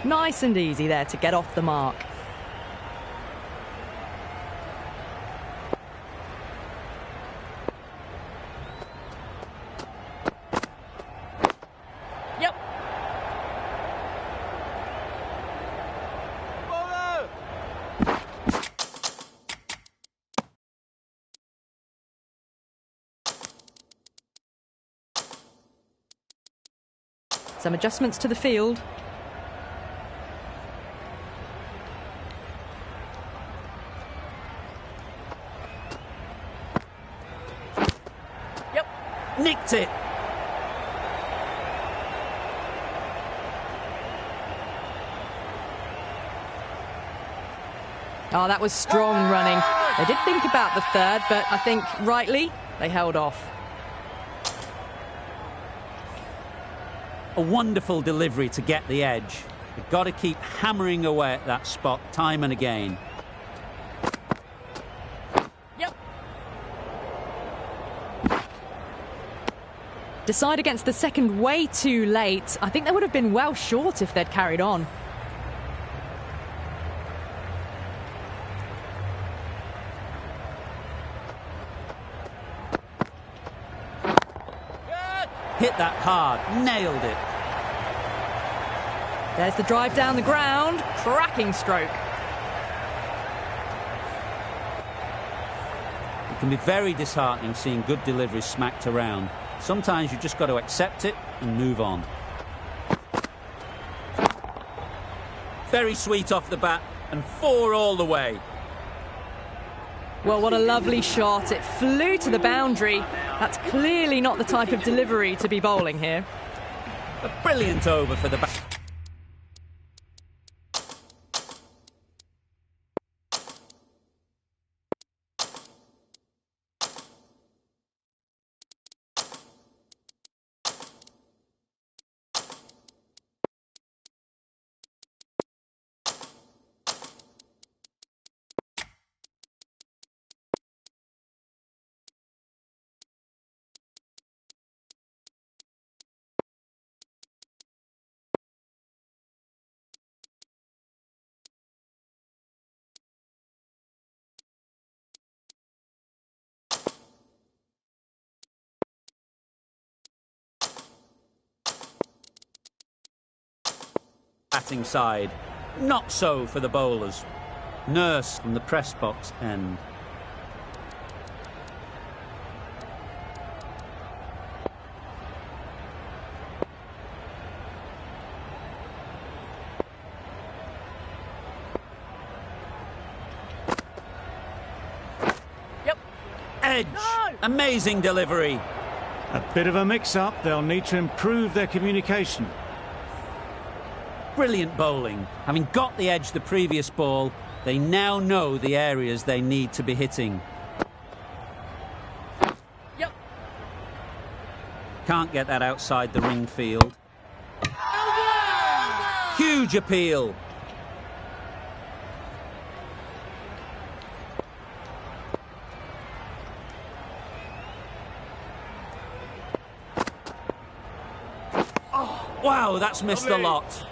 [SPEAKER 6] Nice and easy there to get off the mark.
[SPEAKER 3] Yep.
[SPEAKER 6] Some adjustments to the field.
[SPEAKER 3] Yep.
[SPEAKER 2] Nicked it.
[SPEAKER 6] Oh, that was strong running. They did think about the third, but I think rightly they held off.
[SPEAKER 2] A wonderful delivery to get the edge. You've got to keep hammering away at that spot time and again.
[SPEAKER 3] Yep.
[SPEAKER 6] Decide against the second way too late. I think they would have been well short if they'd carried on.
[SPEAKER 2] Hit that hard, nailed it.
[SPEAKER 6] There's the drive down the ground. Cracking stroke.
[SPEAKER 2] It can be very disheartening seeing good deliveries smacked around. Sometimes you just got to accept it and move on. Very sweet off the bat and 4 all the way.
[SPEAKER 6] Well, what a lovely shot. It flew to the boundary. That's clearly not the type of delivery to be bowling here.
[SPEAKER 2] A brilliant over for the bat. Batting side. Not so for the bowlers. Nurse from the press box end.
[SPEAKER 3] Yep.
[SPEAKER 2] Edge.
[SPEAKER 3] No!
[SPEAKER 2] Amazing delivery.
[SPEAKER 1] A bit of a mix-up. They'll need to improve their communication.
[SPEAKER 2] Brilliant bowling. Having got the edge the previous ball, they now know the areas they need to be hitting.
[SPEAKER 3] Yep.
[SPEAKER 2] Can't get that outside the ring field. Huge appeal. Oh, wow, that's missed a lot.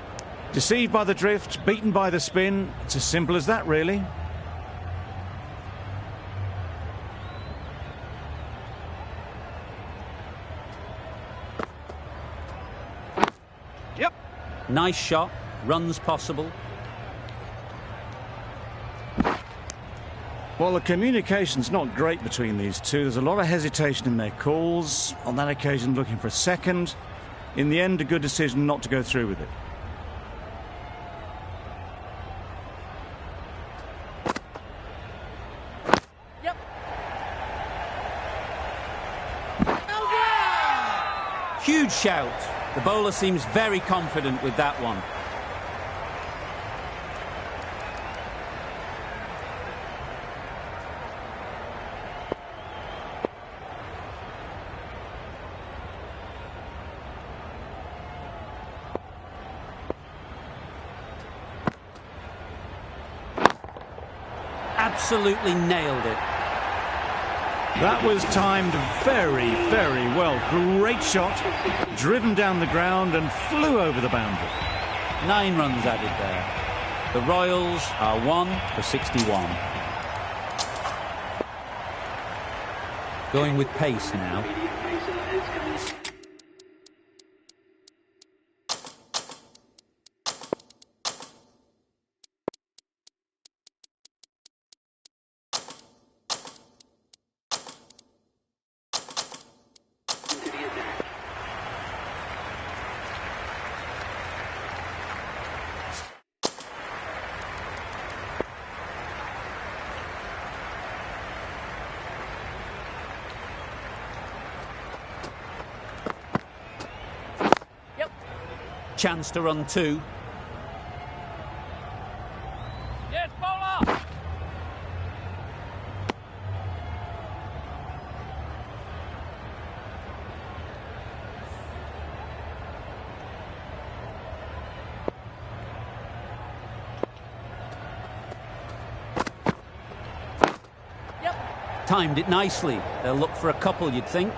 [SPEAKER 1] Deceived by the drift, beaten by the spin. It's as simple as that, really.
[SPEAKER 3] Yep.
[SPEAKER 2] Nice shot. Runs possible.
[SPEAKER 1] Well, the communication's not great between these two. There's a lot of hesitation in their calls. On that occasion, looking for a second. In the end, a good decision not to go through with it.
[SPEAKER 2] Huge shout. The bowler seems very confident with that one. Absolutely nailed it.
[SPEAKER 1] That was timed very, very well. Great shot, driven down the ground and flew over the boundary.
[SPEAKER 2] 9 runs added there. The Royals are 1 for 61. Going with pace now. Chance to run two.
[SPEAKER 7] Yes, bowler!
[SPEAKER 2] Timed it nicely. They'll look for a couple, you'd think.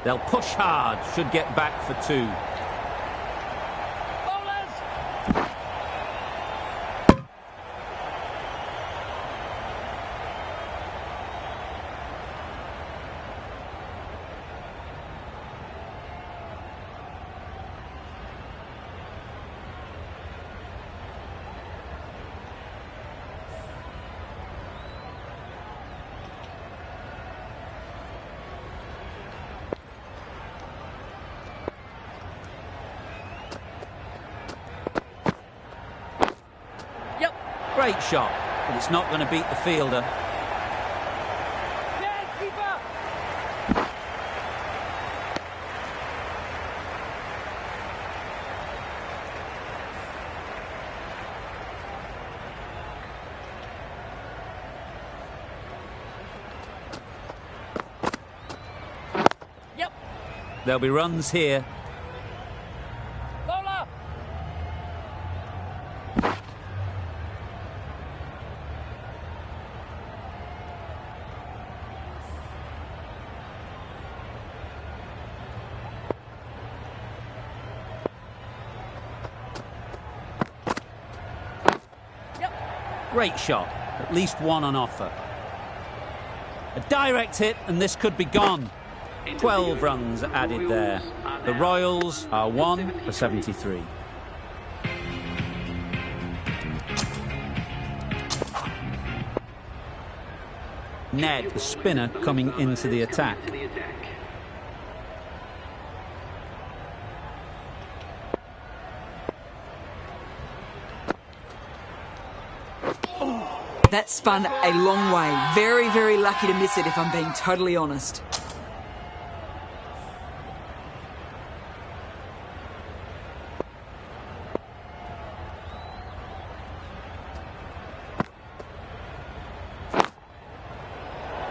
[SPEAKER 2] They'll push hard, should get back for two. Great shot, but it's not going to beat the fielder.
[SPEAKER 7] Yes, keeper!
[SPEAKER 3] Yep.
[SPEAKER 2] There'll be runs here.
[SPEAKER 7] Bowler!
[SPEAKER 2] Great shot, at least one on offer. A direct hit and this could be gone. 12 runs added there. The Royals are 1 for 73. Ned, the spinner, coming into the attack.
[SPEAKER 4] That spun a long way. Very, very lucky to miss it, if I'm being totally honest.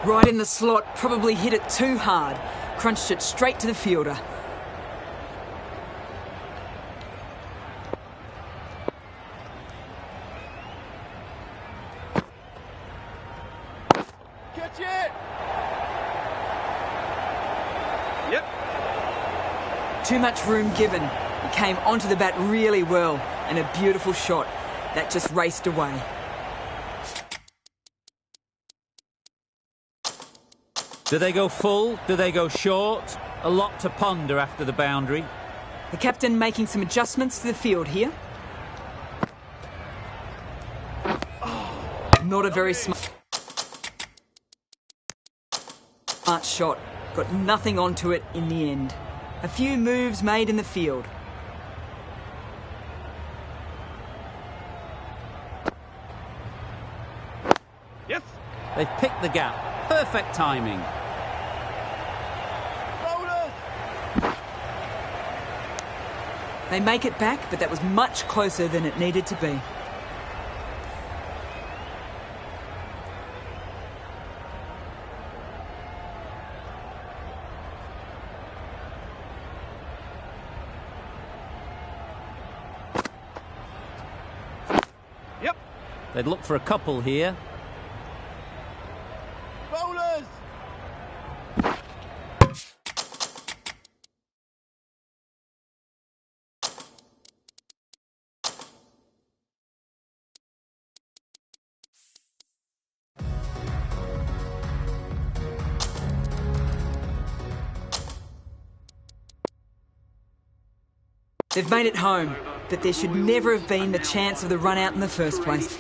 [SPEAKER 4] Right in the slot, probably hit it too hard. Crunched it straight to the fielder.
[SPEAKER 7] Catch it! Yep.
[SPEAKER 4] Too much room given. He came onto the bat really well, and a beautiful shot. That just raced away.
[SPEAKER 2] Do they go full? Do they go short? A lot to ponder after the boundary.
[SPEAKER 4] The captain making some adjustments to the field here. Not a very smart shot. Got nothing onto it in the end. A few moves made in the field.
[SPEAKER 7] Yes!
[SPEAKER 2] They've picked the gap. Perfect timing.
[SPEAKER 7] Bowler!
[SPEAKER 4] They make it back, but that was much closer than it needed to be.
[SPEAKER 7] Yep.
[SPEAKER 2] They'd look for a couple here.
[SPEAKER 7] Bowlers!
[SPEAKER 4] They've made it home, but there should never have been the chance of the run out in the first place.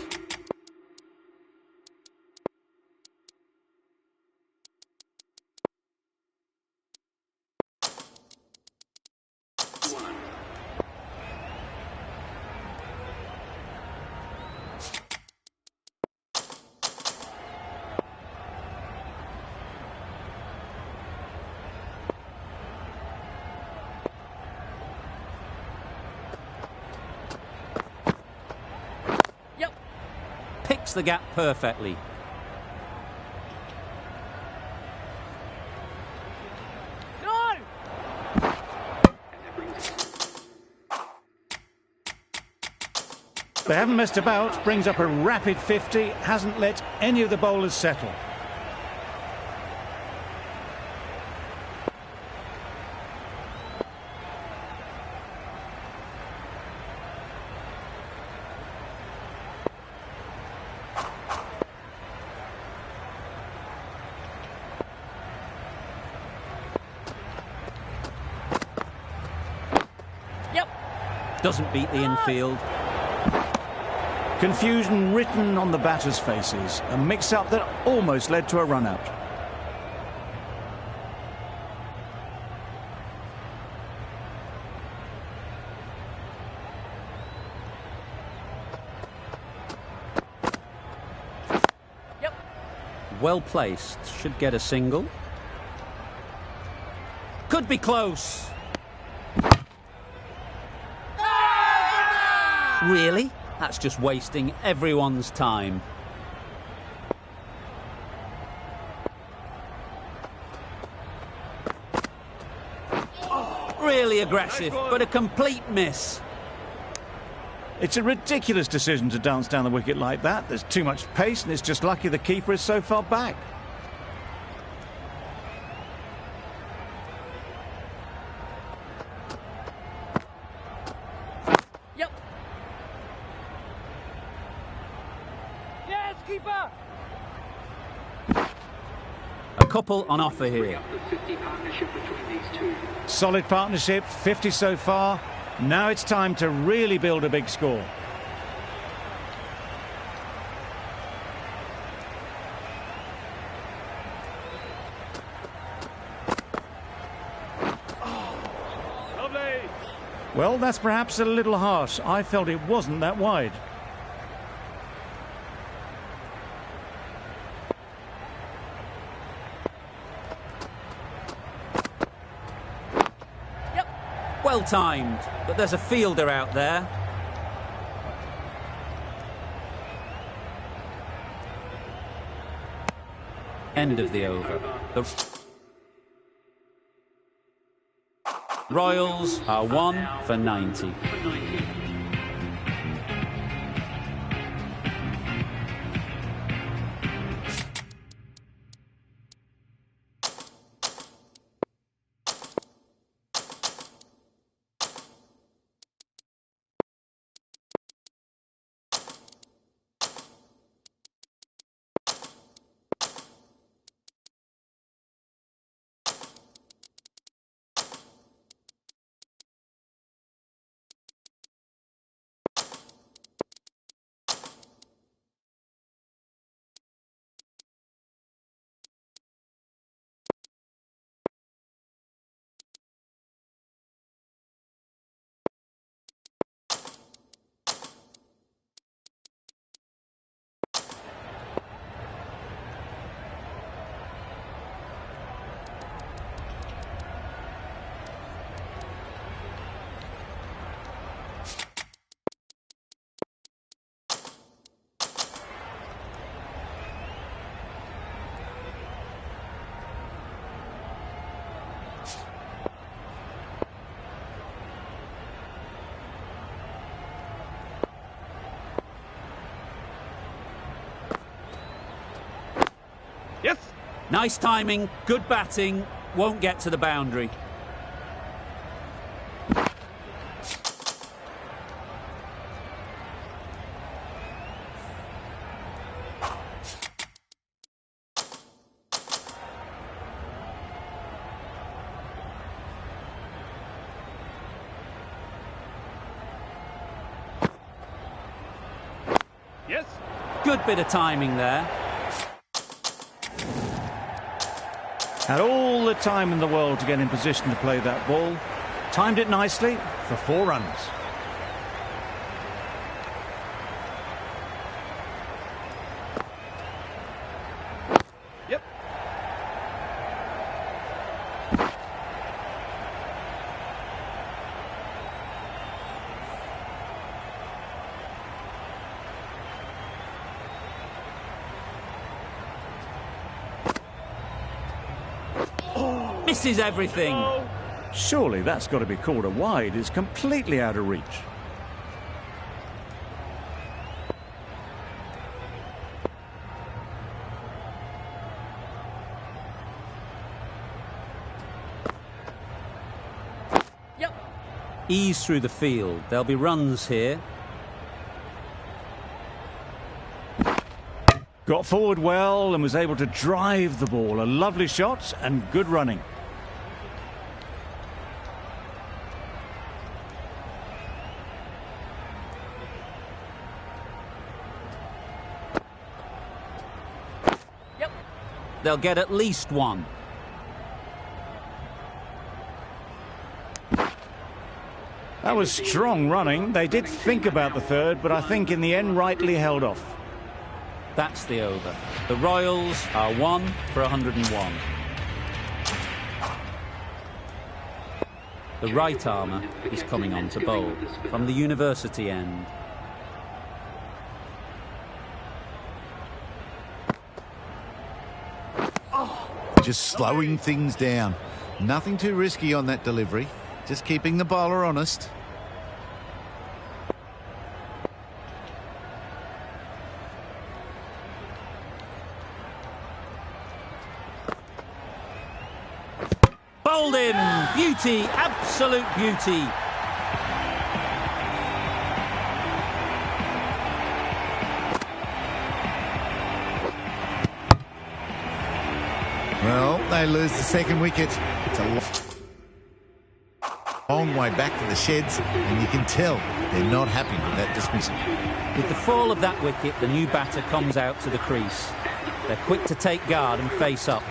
[SPEAKER 2] the gap perfectly.
[SPEAKER 7] No!
[SPEAKER 1] They haven't messed about, brings up a rapid 50, hasn't let any of the bowlers settle.
[SPEAKER 3] Yep.
[SPEAKER 2] Doesn't beat the infield.
[SPEAKER 1] Confusion written on the batters' faces. A mix-up that almost led to a run-out.
[SPEAKER 3] Yep.
[SPEAKER 2] Well placed. Should get a single. Could be close. Really? That's just wasting everyone's time. Really aggressive, but a complete miss.
[SPEAKER 1] It's a ridiculous decision to dance down the wicket like that. There's too much pace and it's just lucky the keeper is so far back.
[SPEAKER 3] Yep.
[SPEAKER 7] Yes, keeper!
[SPEAKER 2] A couple on offer here.
[SPEAKER 1] Solid partnership, 50 so far. Now it's time to really build a big score.
[SPEAKER 7] Lovely!
[SPEAKER 1] Well, that's perhaps a little harsh. I felt it wasn't that wide.
[SPEAKER 2] Well timed, but there's a fielder out there. End of the over. The Royals are 1 for 90.
[SPEAKER 7] Yes!
[SPEAKER 2] Nice timing, good batting, won't get to the boundary.
[SPEAKER 7] Yes!
[SPEAKER 2] Good bit of timing there.
[SPEAKER 1] Had all the time in the world to get in position to play that ball. Timed it nicely for 4 runs.
[SPEAKER 7] Yep!
[SPEAKER 2] misses everything.
[SPEAKER 7] Oh.
[SPEAKER 1] Surely that's got to be called a wide. It's completely out of reach.
[SPEAKER 3] Yep.
[SPEAKER 2] Ease through the field. There'll be runs here.
[SPEAKER 1] Got forward well and was able to drive the ball. A lovely shot and good running.
[SPEAKER 3] Yep.
[SPEAKER 2] They'll get at least one.
[SPEAKER 1] That was strong running. They did think about the third, but I think in the end rightly held off.
[SPEAKER 2] That's the over. The Royals are 1 for 101. The right armour is coming on to bowl from the university end.
[SPEAKER 5] Just slowing things down. Nothing too risky on that delivery. Just keeping the bowler honest.
[SPEAKER 2] Bowled in! Beauty! Absolute beauty!
[SPEAKER 5] Well, they lose the second wicket. It's a long way back to the sheds, and you can tell they're not happy with that dismissal.
[SPEAKER 2] With the fall of that wicket, the new batter comes out to the crease. They're quick to take guard and face up.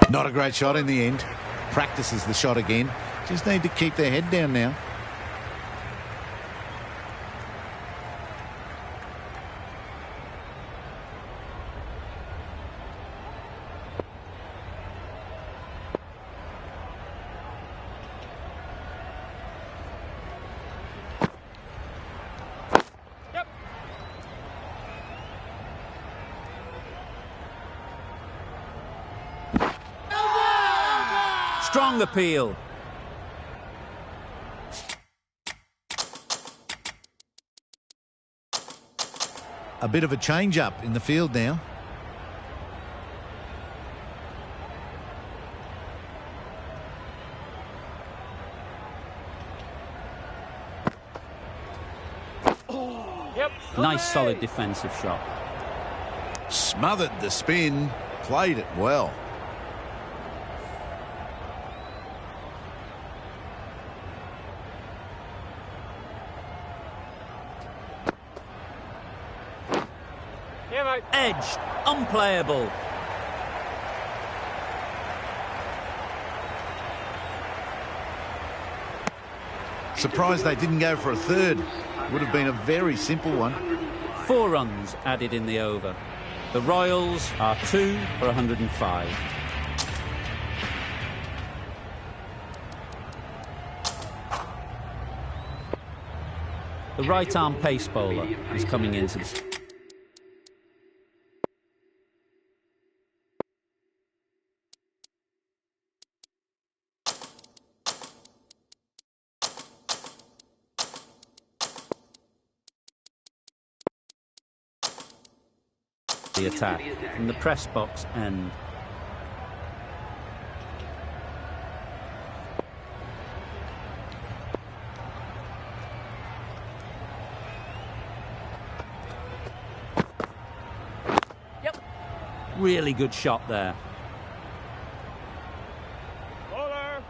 [SPEAKER 5] Not a great shot in the end. Practices the shot again. Just need to keep their head down now.
[SPEAKER 7] Yep.
[SPEAKER 2] Strong appeal.
[SPEAKER 5] A bit of a change-up in the field now.
[SPEAKER 7] Yep.
[SPEAKER 2] Nice solid defensive shot.
[SPEAKER 5] Smothered the spin. Played it well.
[SPEAKER 7] Yeah, mate.
[SPEAKER 2] Edged. Unplayable.
[SPEAKER 5] Surprised they didn't go for a third. Would have been a very simple one.
[SPEAKER 2] 4 runs added in the over. The Royals are 2 for 105. The right-arm pace bowler is coming into the... the attack from the press box end.
[SPEAKER 3] Yep.
[SPEAKER 2] Really good shot there.
[SPEAKER 7] Bowler.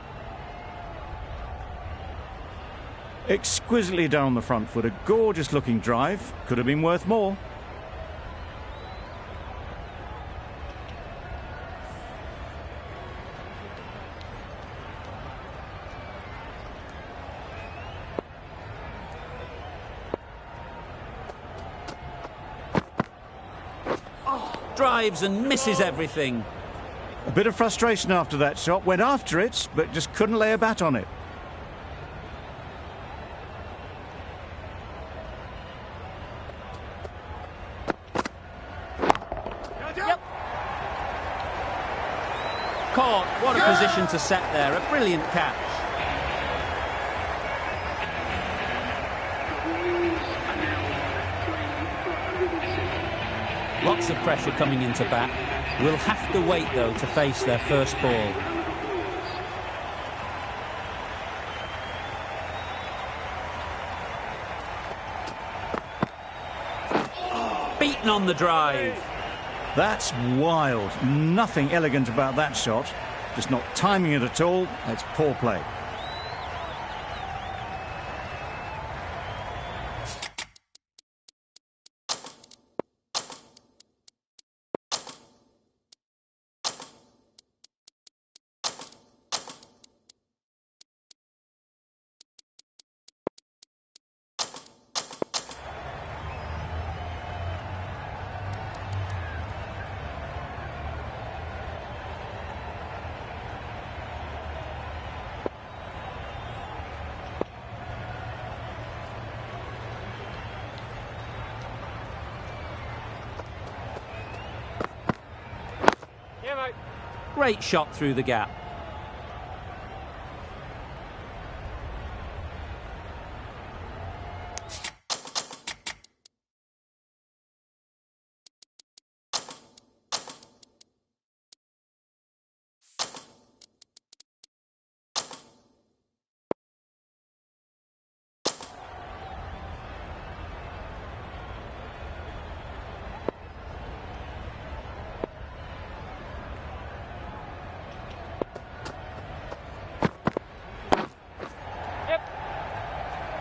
[SPEAKER 1] Exquisitely down the front foot. A gorgeous looking drive. Could have been worth more.
[SPEAKER 2] Drives and misses everything.
[SPEAKER 1] A bit of frustration after that shot. Went after it, but just couldn't lay a bat on it.
[SPEAKER 3] Yep.
[SPEAKER 2] caught. What a position to set there. A brilliant catch. Lots of pressure coming into bat. Will have to wait, though, to face their first ball. Beaten on the drive.
[SPEAKER 1] That's wild. Nothing elegant about that shot. Just not timing it at all. It's poor play.
[SPEAKER 7] Yeah, mate.
[SPEAKER 2] Great shot through the gap.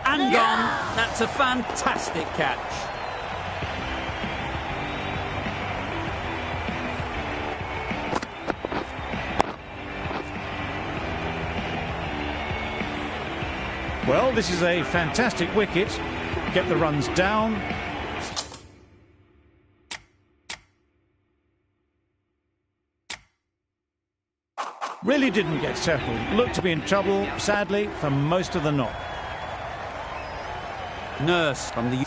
[SPEAKER 2] And gone. That's a fantastic catch.
[SPEAKER 1] Well, this is a fantastic wicket. Get the runs down. Really didn't get settled. Looked to be in trouble, sadly, for most of the knock.
[SPEAKER 2] Nurse from the...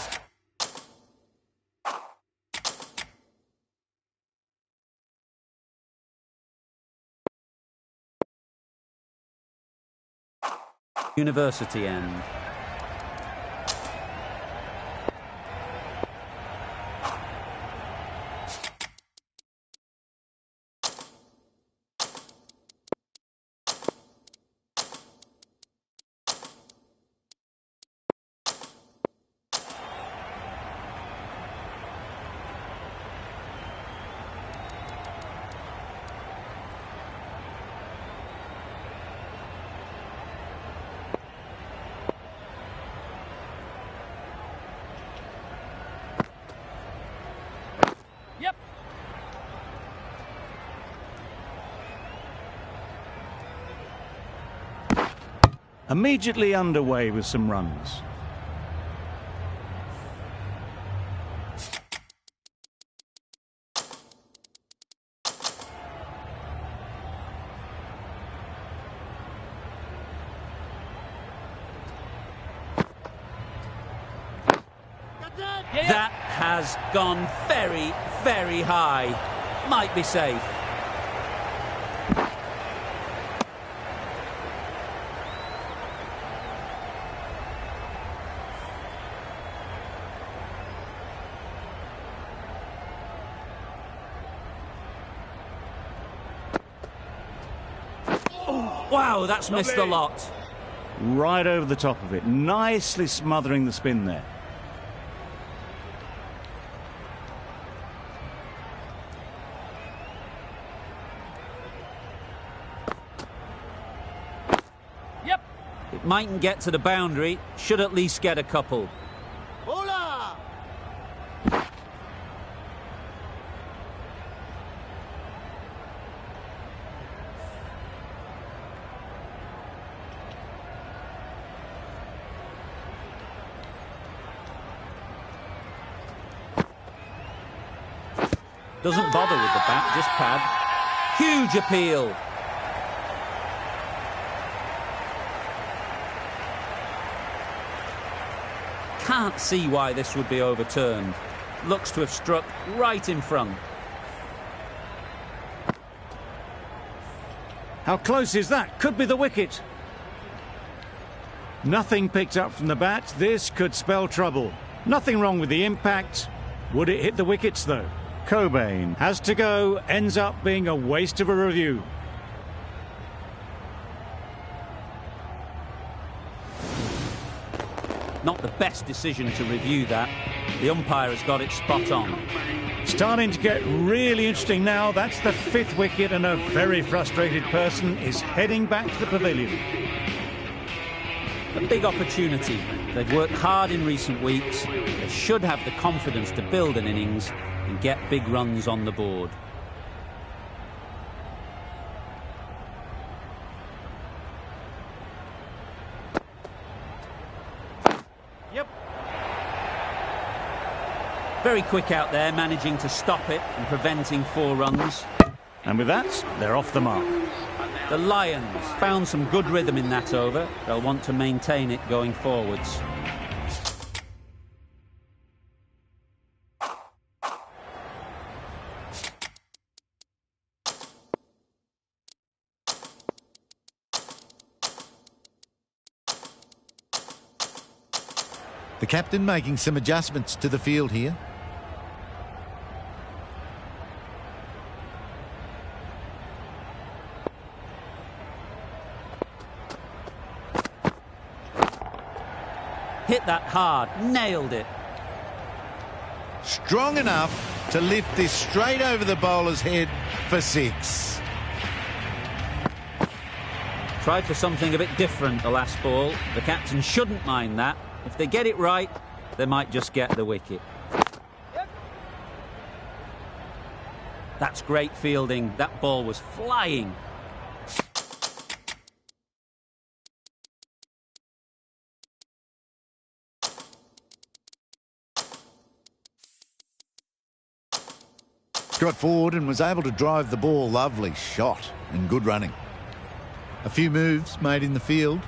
[SPEAKER 2] University end.
[SPEAKER 7] Yep.
[SPEAKER 1] Immediately underway with some runs.
[SPEAKER 2] That has gone very, very high. Might be safe. Wow, that's missed the lot.
[SPEAKER 1] Right over the top of it. Nicely smothering the spin there.
[SPEAKER 7] Yep.
[SPEAKER 2] It mightn't get to the boundary. Should at least get a couple.
[SPEAKER 7] Hola.
[SPEAKER 2] Doesn't bother with the bat, just pad. Huge appeal. Can't see why this would be overturned. Looks to have struck right in front.
[SPEAKER 1] How close is that? Could be the wicket. Nothing picked up from the bat. This could spell trouble. Nothing wrong with the impact. Would it hit the wickets, though? Cobain has to go. Ends up being a waste of a review.
[SPEAKER 2] Not the best decision to review that. The umpire has got it spot on.
[SPEAKER 1] Starting to get really interesting now. That's the 5th wicket, and a very frustrated person is heading back to the pavilion.
[SPEAKER 2] A big opportunity. They've worked hard in recent weeks. They should have the confidence to build an innings and get big runs on the board.
[SPEAKER 1] Yep.
[SPEAKER 2] Very quick out there, managing to stop it and preventing 4 runs.
[SPEAKER 1] And with that, they're off the mark.
[SPEAKER 2] The Lions found some good rhythm in that over. They'll want to maintain it going forwards.
[SPEAKER 5] The captain making some adjustments to the field here.
[SPEAKER 2] Hit that hard, nailed it.
[SPEAKER 5] Strong enough to lift this straight over the bowler's head for 6.
[SPEAKER 2] Tried for something a bit different the last ball. The captain shouldn't mind that. If they get it right, they might just get the wicket. That's great fielding. That ball was flying.
[SPEAKER 5] Got forward and was able to drive the ball. Lovely shot and good running. A few moves made in the field.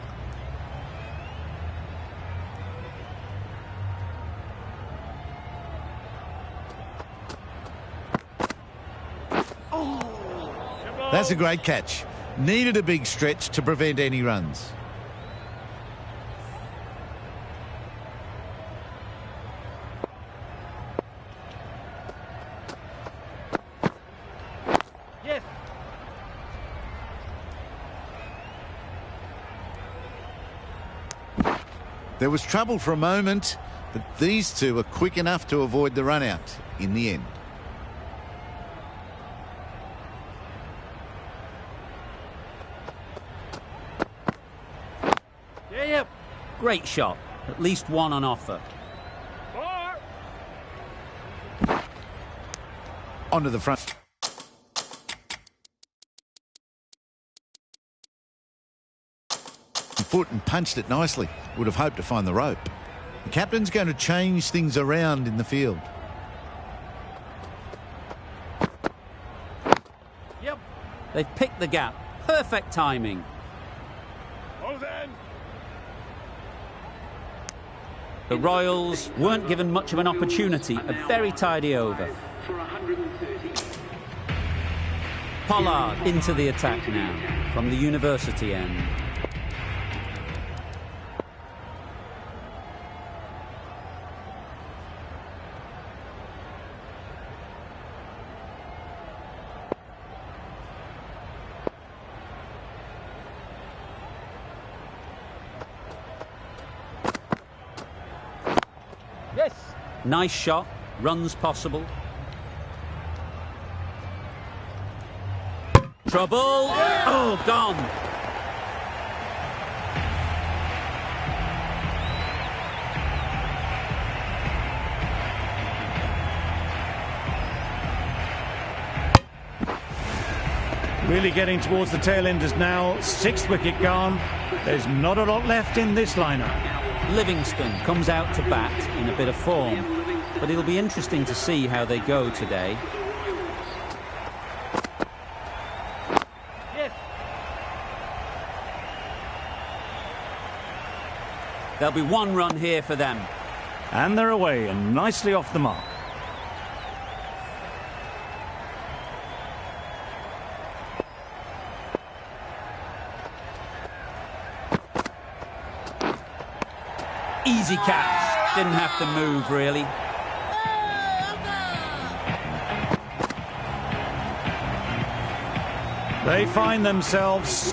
[SPEAKER 5] That's a great catch. Needed a big stretch to prevent any runs.
[SPEAKER 7] Yes.
[SPEAKER 5] There was trouble for a moment, but these two were quick enough to avoid the run out in the end.
[SPEAKER 7] Yep.
[SPEAKER 2] Great shot. At least one on offer.
[SPEAKER 7] 4.
[SPEAKER 5] Onto the front. Foot and punched it nicely. Would have hoped to find the rope. The captain's going to change things around in the field.
[SPEAKER 7] Yep.
[SPEAKER 2] They've picked the gap. Perfect timing.
[SPEAKER 7] Hold on.
[SPEAKER 2] The Royals weren't given much of an opportunity. A very tidy over. Pollard into the attack now from the university end.
[SPEAKER 7] Yes.
[SPEAKER 2] Nice shot. Runs possible. Trouble. Oh, gone.
[SPEAKER 1] Really getting towards the tail enders now. 6th wicket gone. There's not a lot left in this lineup.
[SPEAKER 2] Livingston comes out to bat in a bit of form, but it'll be interesting to see how they go today.
[SPEAKER 7] Yes.
[SPEAKER 2] There'll be 1 run here for them.
[SPEAKER 1] And they're away and nicely off the mark.
[SPEAKER 2] Easy catch. Didn't have to move, really.
[SPEAKER 1] They find themselves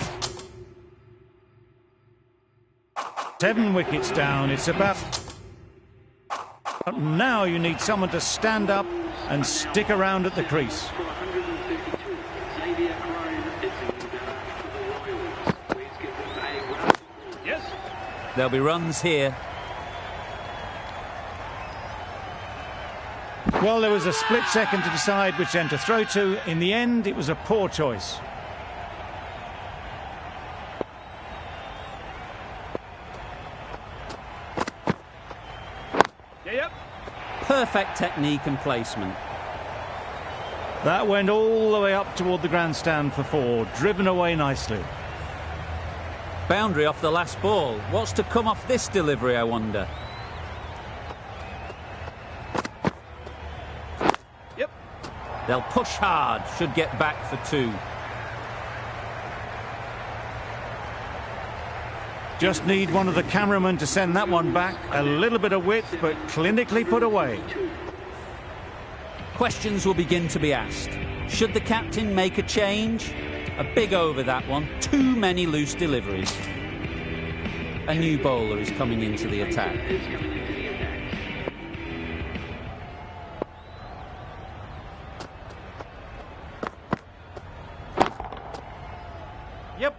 [SPEAKER 1] 7 wickets down. It's about... Now you need someone to stand up and stick around at the crease.
[SPEAKER 7] Yes.
[SPEAKER 2] There'll be runs here.
[SPEAKER 1] Well, there was a split second to decide which end to throw to. In the end, it was a poor choice.
[SPEAKER 7] Yep.
[SPEAKER 2] Perfect technique and placement.
[SPEAKER 1] That went all the way up toward the grandstand for 4, driven away nicely.
[SPEAKER 2] Boundary off the last ball. What's to come off this delivery, I wonder?
[SPEAKER 7] Yep.
[SPEAKER 2] They'll push hard, should get back for 2.
[SPEAKER 1] Just need one of the cameramen to send that one back. A little bit of width, but clinically put away.
[SPEAKER 2] Questions will begin to be asked. Should the captain make a change? A big over, that one. Too many loose deliveries. A new bowler is coming into the attack.
[SPEAKER 7] Yep.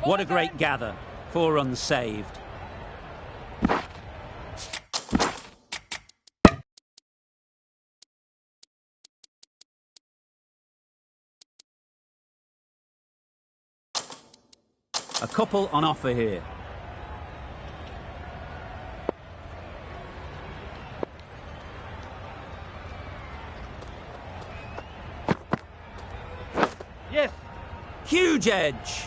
[SPEAKER 2] What a great gather. 4 runs saved. A couple on offer here.
[SPEAKER 7] Yes.
[SPEAKER 2] Huge edge.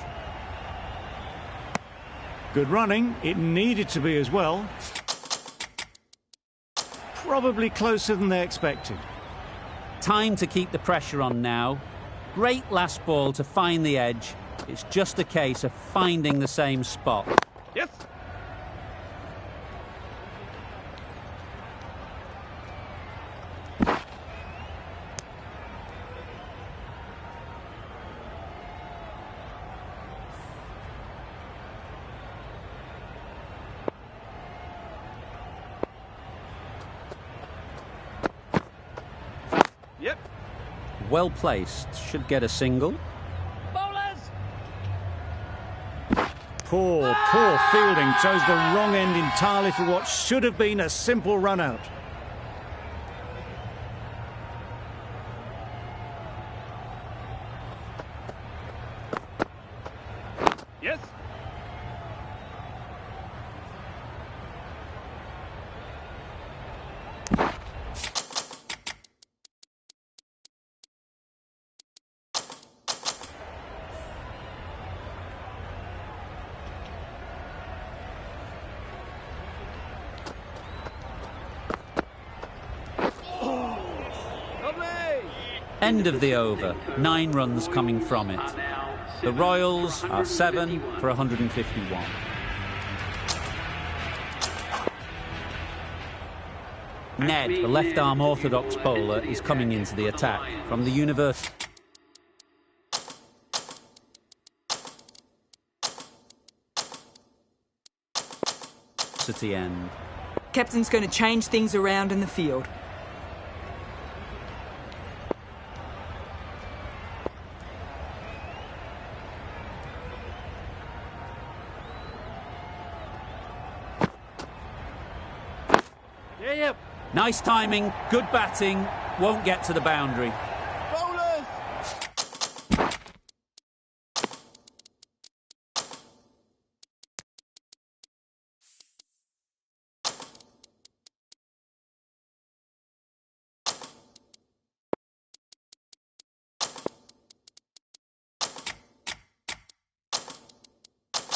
[SPEAKER 1] Good running. It needed to be as well. Probably closer than they expected.
[SPEAKER 2] Time to keep the pressure on now. Great last ball to find the edge. It's just a case of finding the same spot.
[SPEAKER 7] Yes. Yep.
[SPEAKER 2] Well placed. Should get a single.
[SPEAKER 1] Poor fielding. Chose the wrong end entirely for what should have been a simple run out.
[SPEAKER 7] Yes.
[SPEAKER 2] End of the over. 9 runs coming from it. The Royals are 7 for 151. Ned, the left-arm orthodox bowler, is coming into the attack from the university end.
[SPEAKER 4] Captain's going to change things around in the field.
[SPEAKER 7] Yep.
[SPEAKER 2] Nice timing, good batting, won't get to the boundary.
[SPEAKER 7] Bowlers.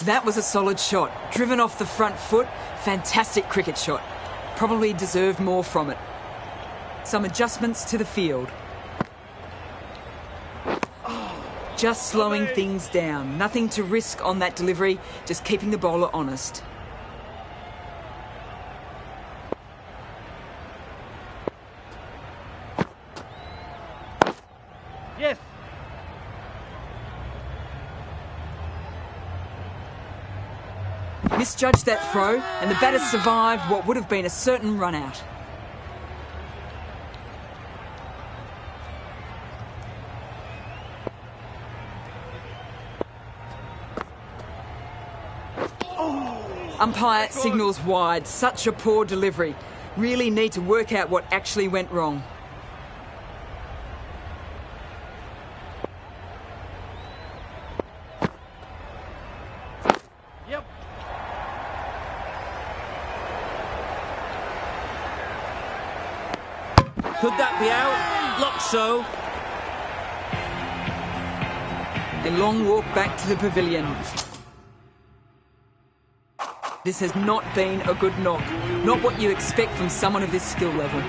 [SPEAKER 4] That was a solid shot. Driven off the front foot. Fantastic cricket shot. Probably deserved more from it. Some adjustments to the field. Just slowing things down. Nothing to risk on that delivery, just keeping the bowler honest. Misjudged that throw, and the batter survived what would have been a certain run out. Umpire signals wide. Such a poor delivery. Really need to work out what actually went wrong.
[SPEAKER 7] Yep.
[SPEAKER 2] Could that be out? Looks so.
[SPEAKER 4] A long walk back to the pavilion. This has not been a good knock. Not what you expect from someone of this skill level.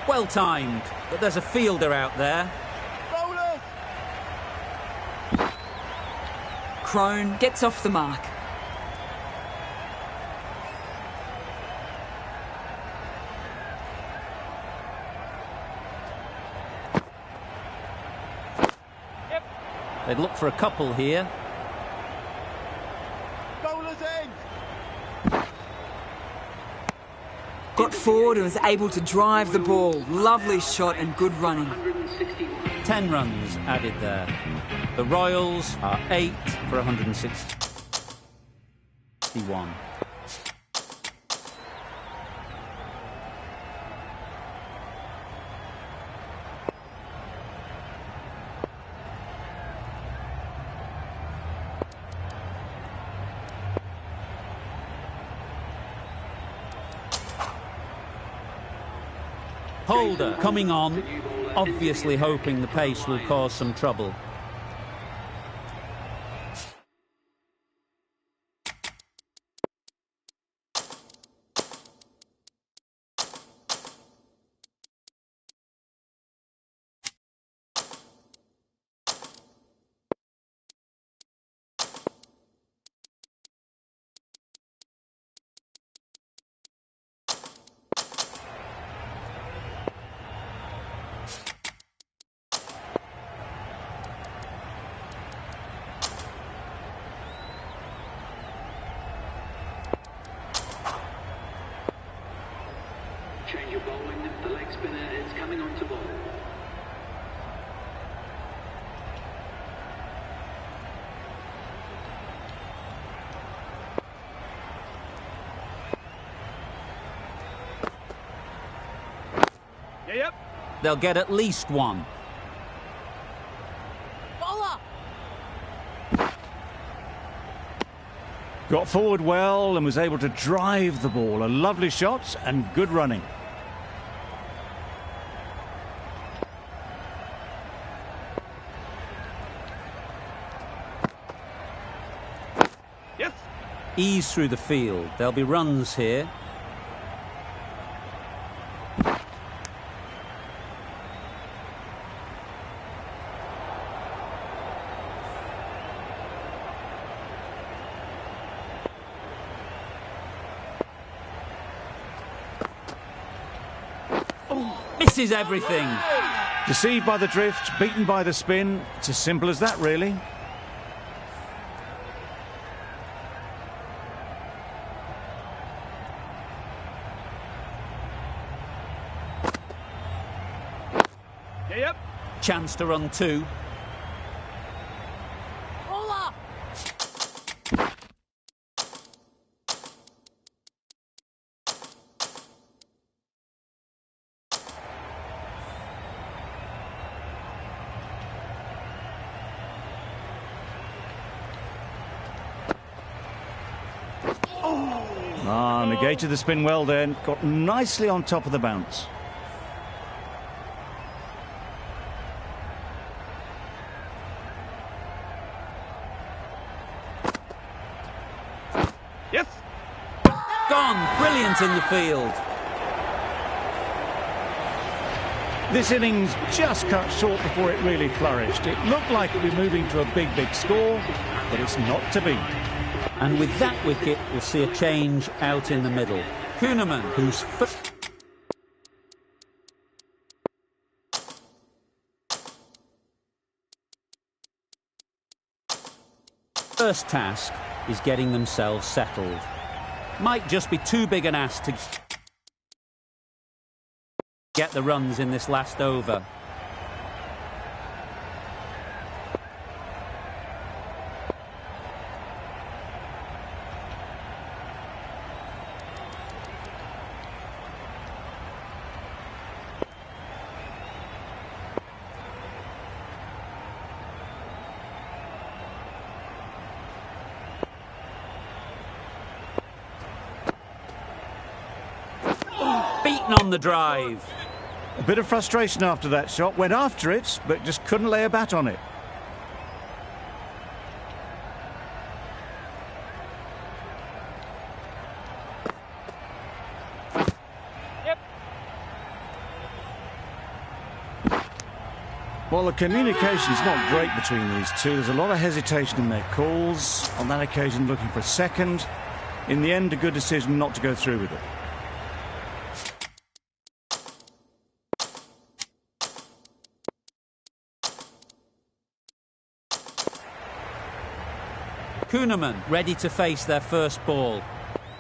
[SPEAKER 2] Well timed, but there's a fielder out there.
[SPEAKER 7] Bowlers!
[SPEAKER 4] Crone gets off the mark.
[SPEAKER 2] They'd look for a couple here.
[SPEAKER 7] Bowlers in!
[SPEAKER 4] Got forward and was able to drive the ball. Lovely shot and good running.
[SPEAKER 2] 10 runs added there. The Royals are 8 for 161. Holder coming on, obviously hoping the pace will cause some trouble.
[SPEAKER 8] Change of bowling. The leg spinner is coming on to bowl.
[SPEAKER 7] Yep.
[SPEAKER 2] They'll get at least one.
[SPEAKER 3] Bowler!
[SPEAKER 1] Got forward well and was able to drive the ball. A lovely shot and good running.
[SPEAKER 7] Yes.
[SPEAKER 2] Ease through the field. There'll be runs here. Misses everything.
[SPEAKER 1] Deceived by the drift, beaten by the spin. It's as simple as that, really.
[SPEAKER 7] Yep.
[SPEAKER 2] Chance to run two.
[SPEAKER 3] Bowler!
[SPEAKER 1] Negated the spin well then. Got nicely on top of the bounce.
[SPEAKER 7] Yes.
[SPEAKER 2] Gone. Brilliant in the field.
[SPEAKER 1] This innings just cut short before it really flourished. It looked like it would be moving to a big score, but it's not to be.
[SPEAKER 2] And with that wicket, we'll see a change out in the middle. Kuhneman, who's first. First task is getting themselves settled. Might just be too big an ask to get the runs in this last over. Beaten on the drive.
[SPEAKER 1] A bit of frustration after that shot. Went after it, but just couldn't lay a bat on it.
[SPEAKER 3] Yep.
[SPEAKER 1] Well, the communication's not great between these two. There's a lot of hesitation in their calls. On that occasion, looking for a second. In the end, a good decision not to go through with it.
[SPEAKER 2] Kuhneman ready to face their first ball.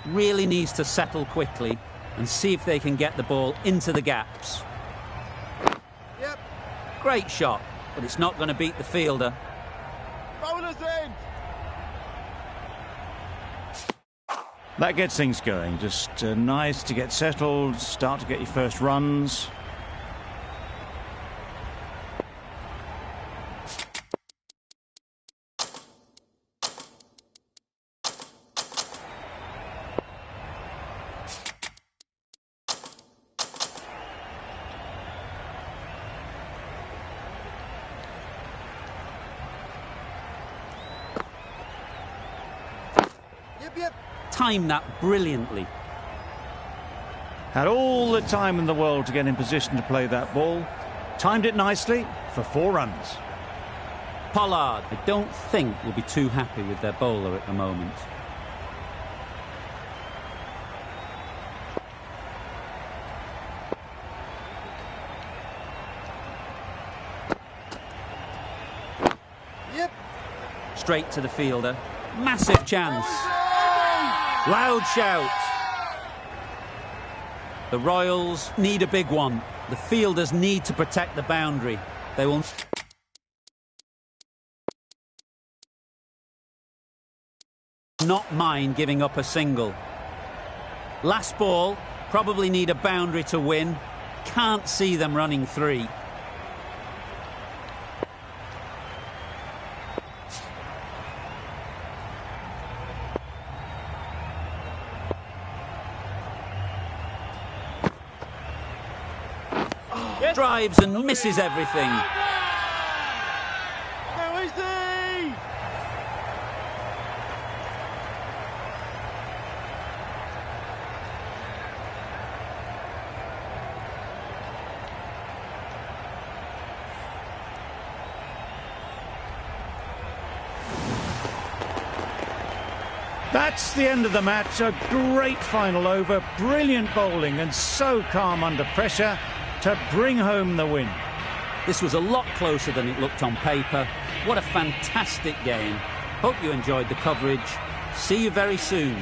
[SPEAKER 2] Really needs to settle quickly and see if they can get the ball into the gaps.
[SPEAKER 7] Yep.
[SPEAKER 2] Great shot, but it's not going to beat the fielder.
[SPEAKER 7] Bowler's in.
[SPEAKER 1] That gets things going. Just nice to get settled, start to get your first runs.
[SPEAKER 7] Yep.
[SPEAKER 2] Timed that brilliantly.
[SPEAKER 1] Had all the time in the world to get in position to play that ball. Timed it nicely for 4 runs.
[SPEAKER 2] Pollard, I don't think, will be too happy with their bowler at the moment.
[SPEAKER 7] Yep.
[SPEAKER 2] Straight to the fielder. Massive chance. Loud shout. The Royals need a big one. The fielders need to protect the boundary. They will not mind giving up a single. Last ball, probably need a boundary to win. Can't see them running 3. Drives and misses everything.
[SPEAKER 7] How is he?
[SPEAKER 1] That's the end of the match. A great final over. Brilliant bowling and so calm under pressure to bring home the win.
[SPEAKER 2] This was a lot closer than it looked on paper. What a fantastic game. Hope you enjoyed the coverage. See you very soon.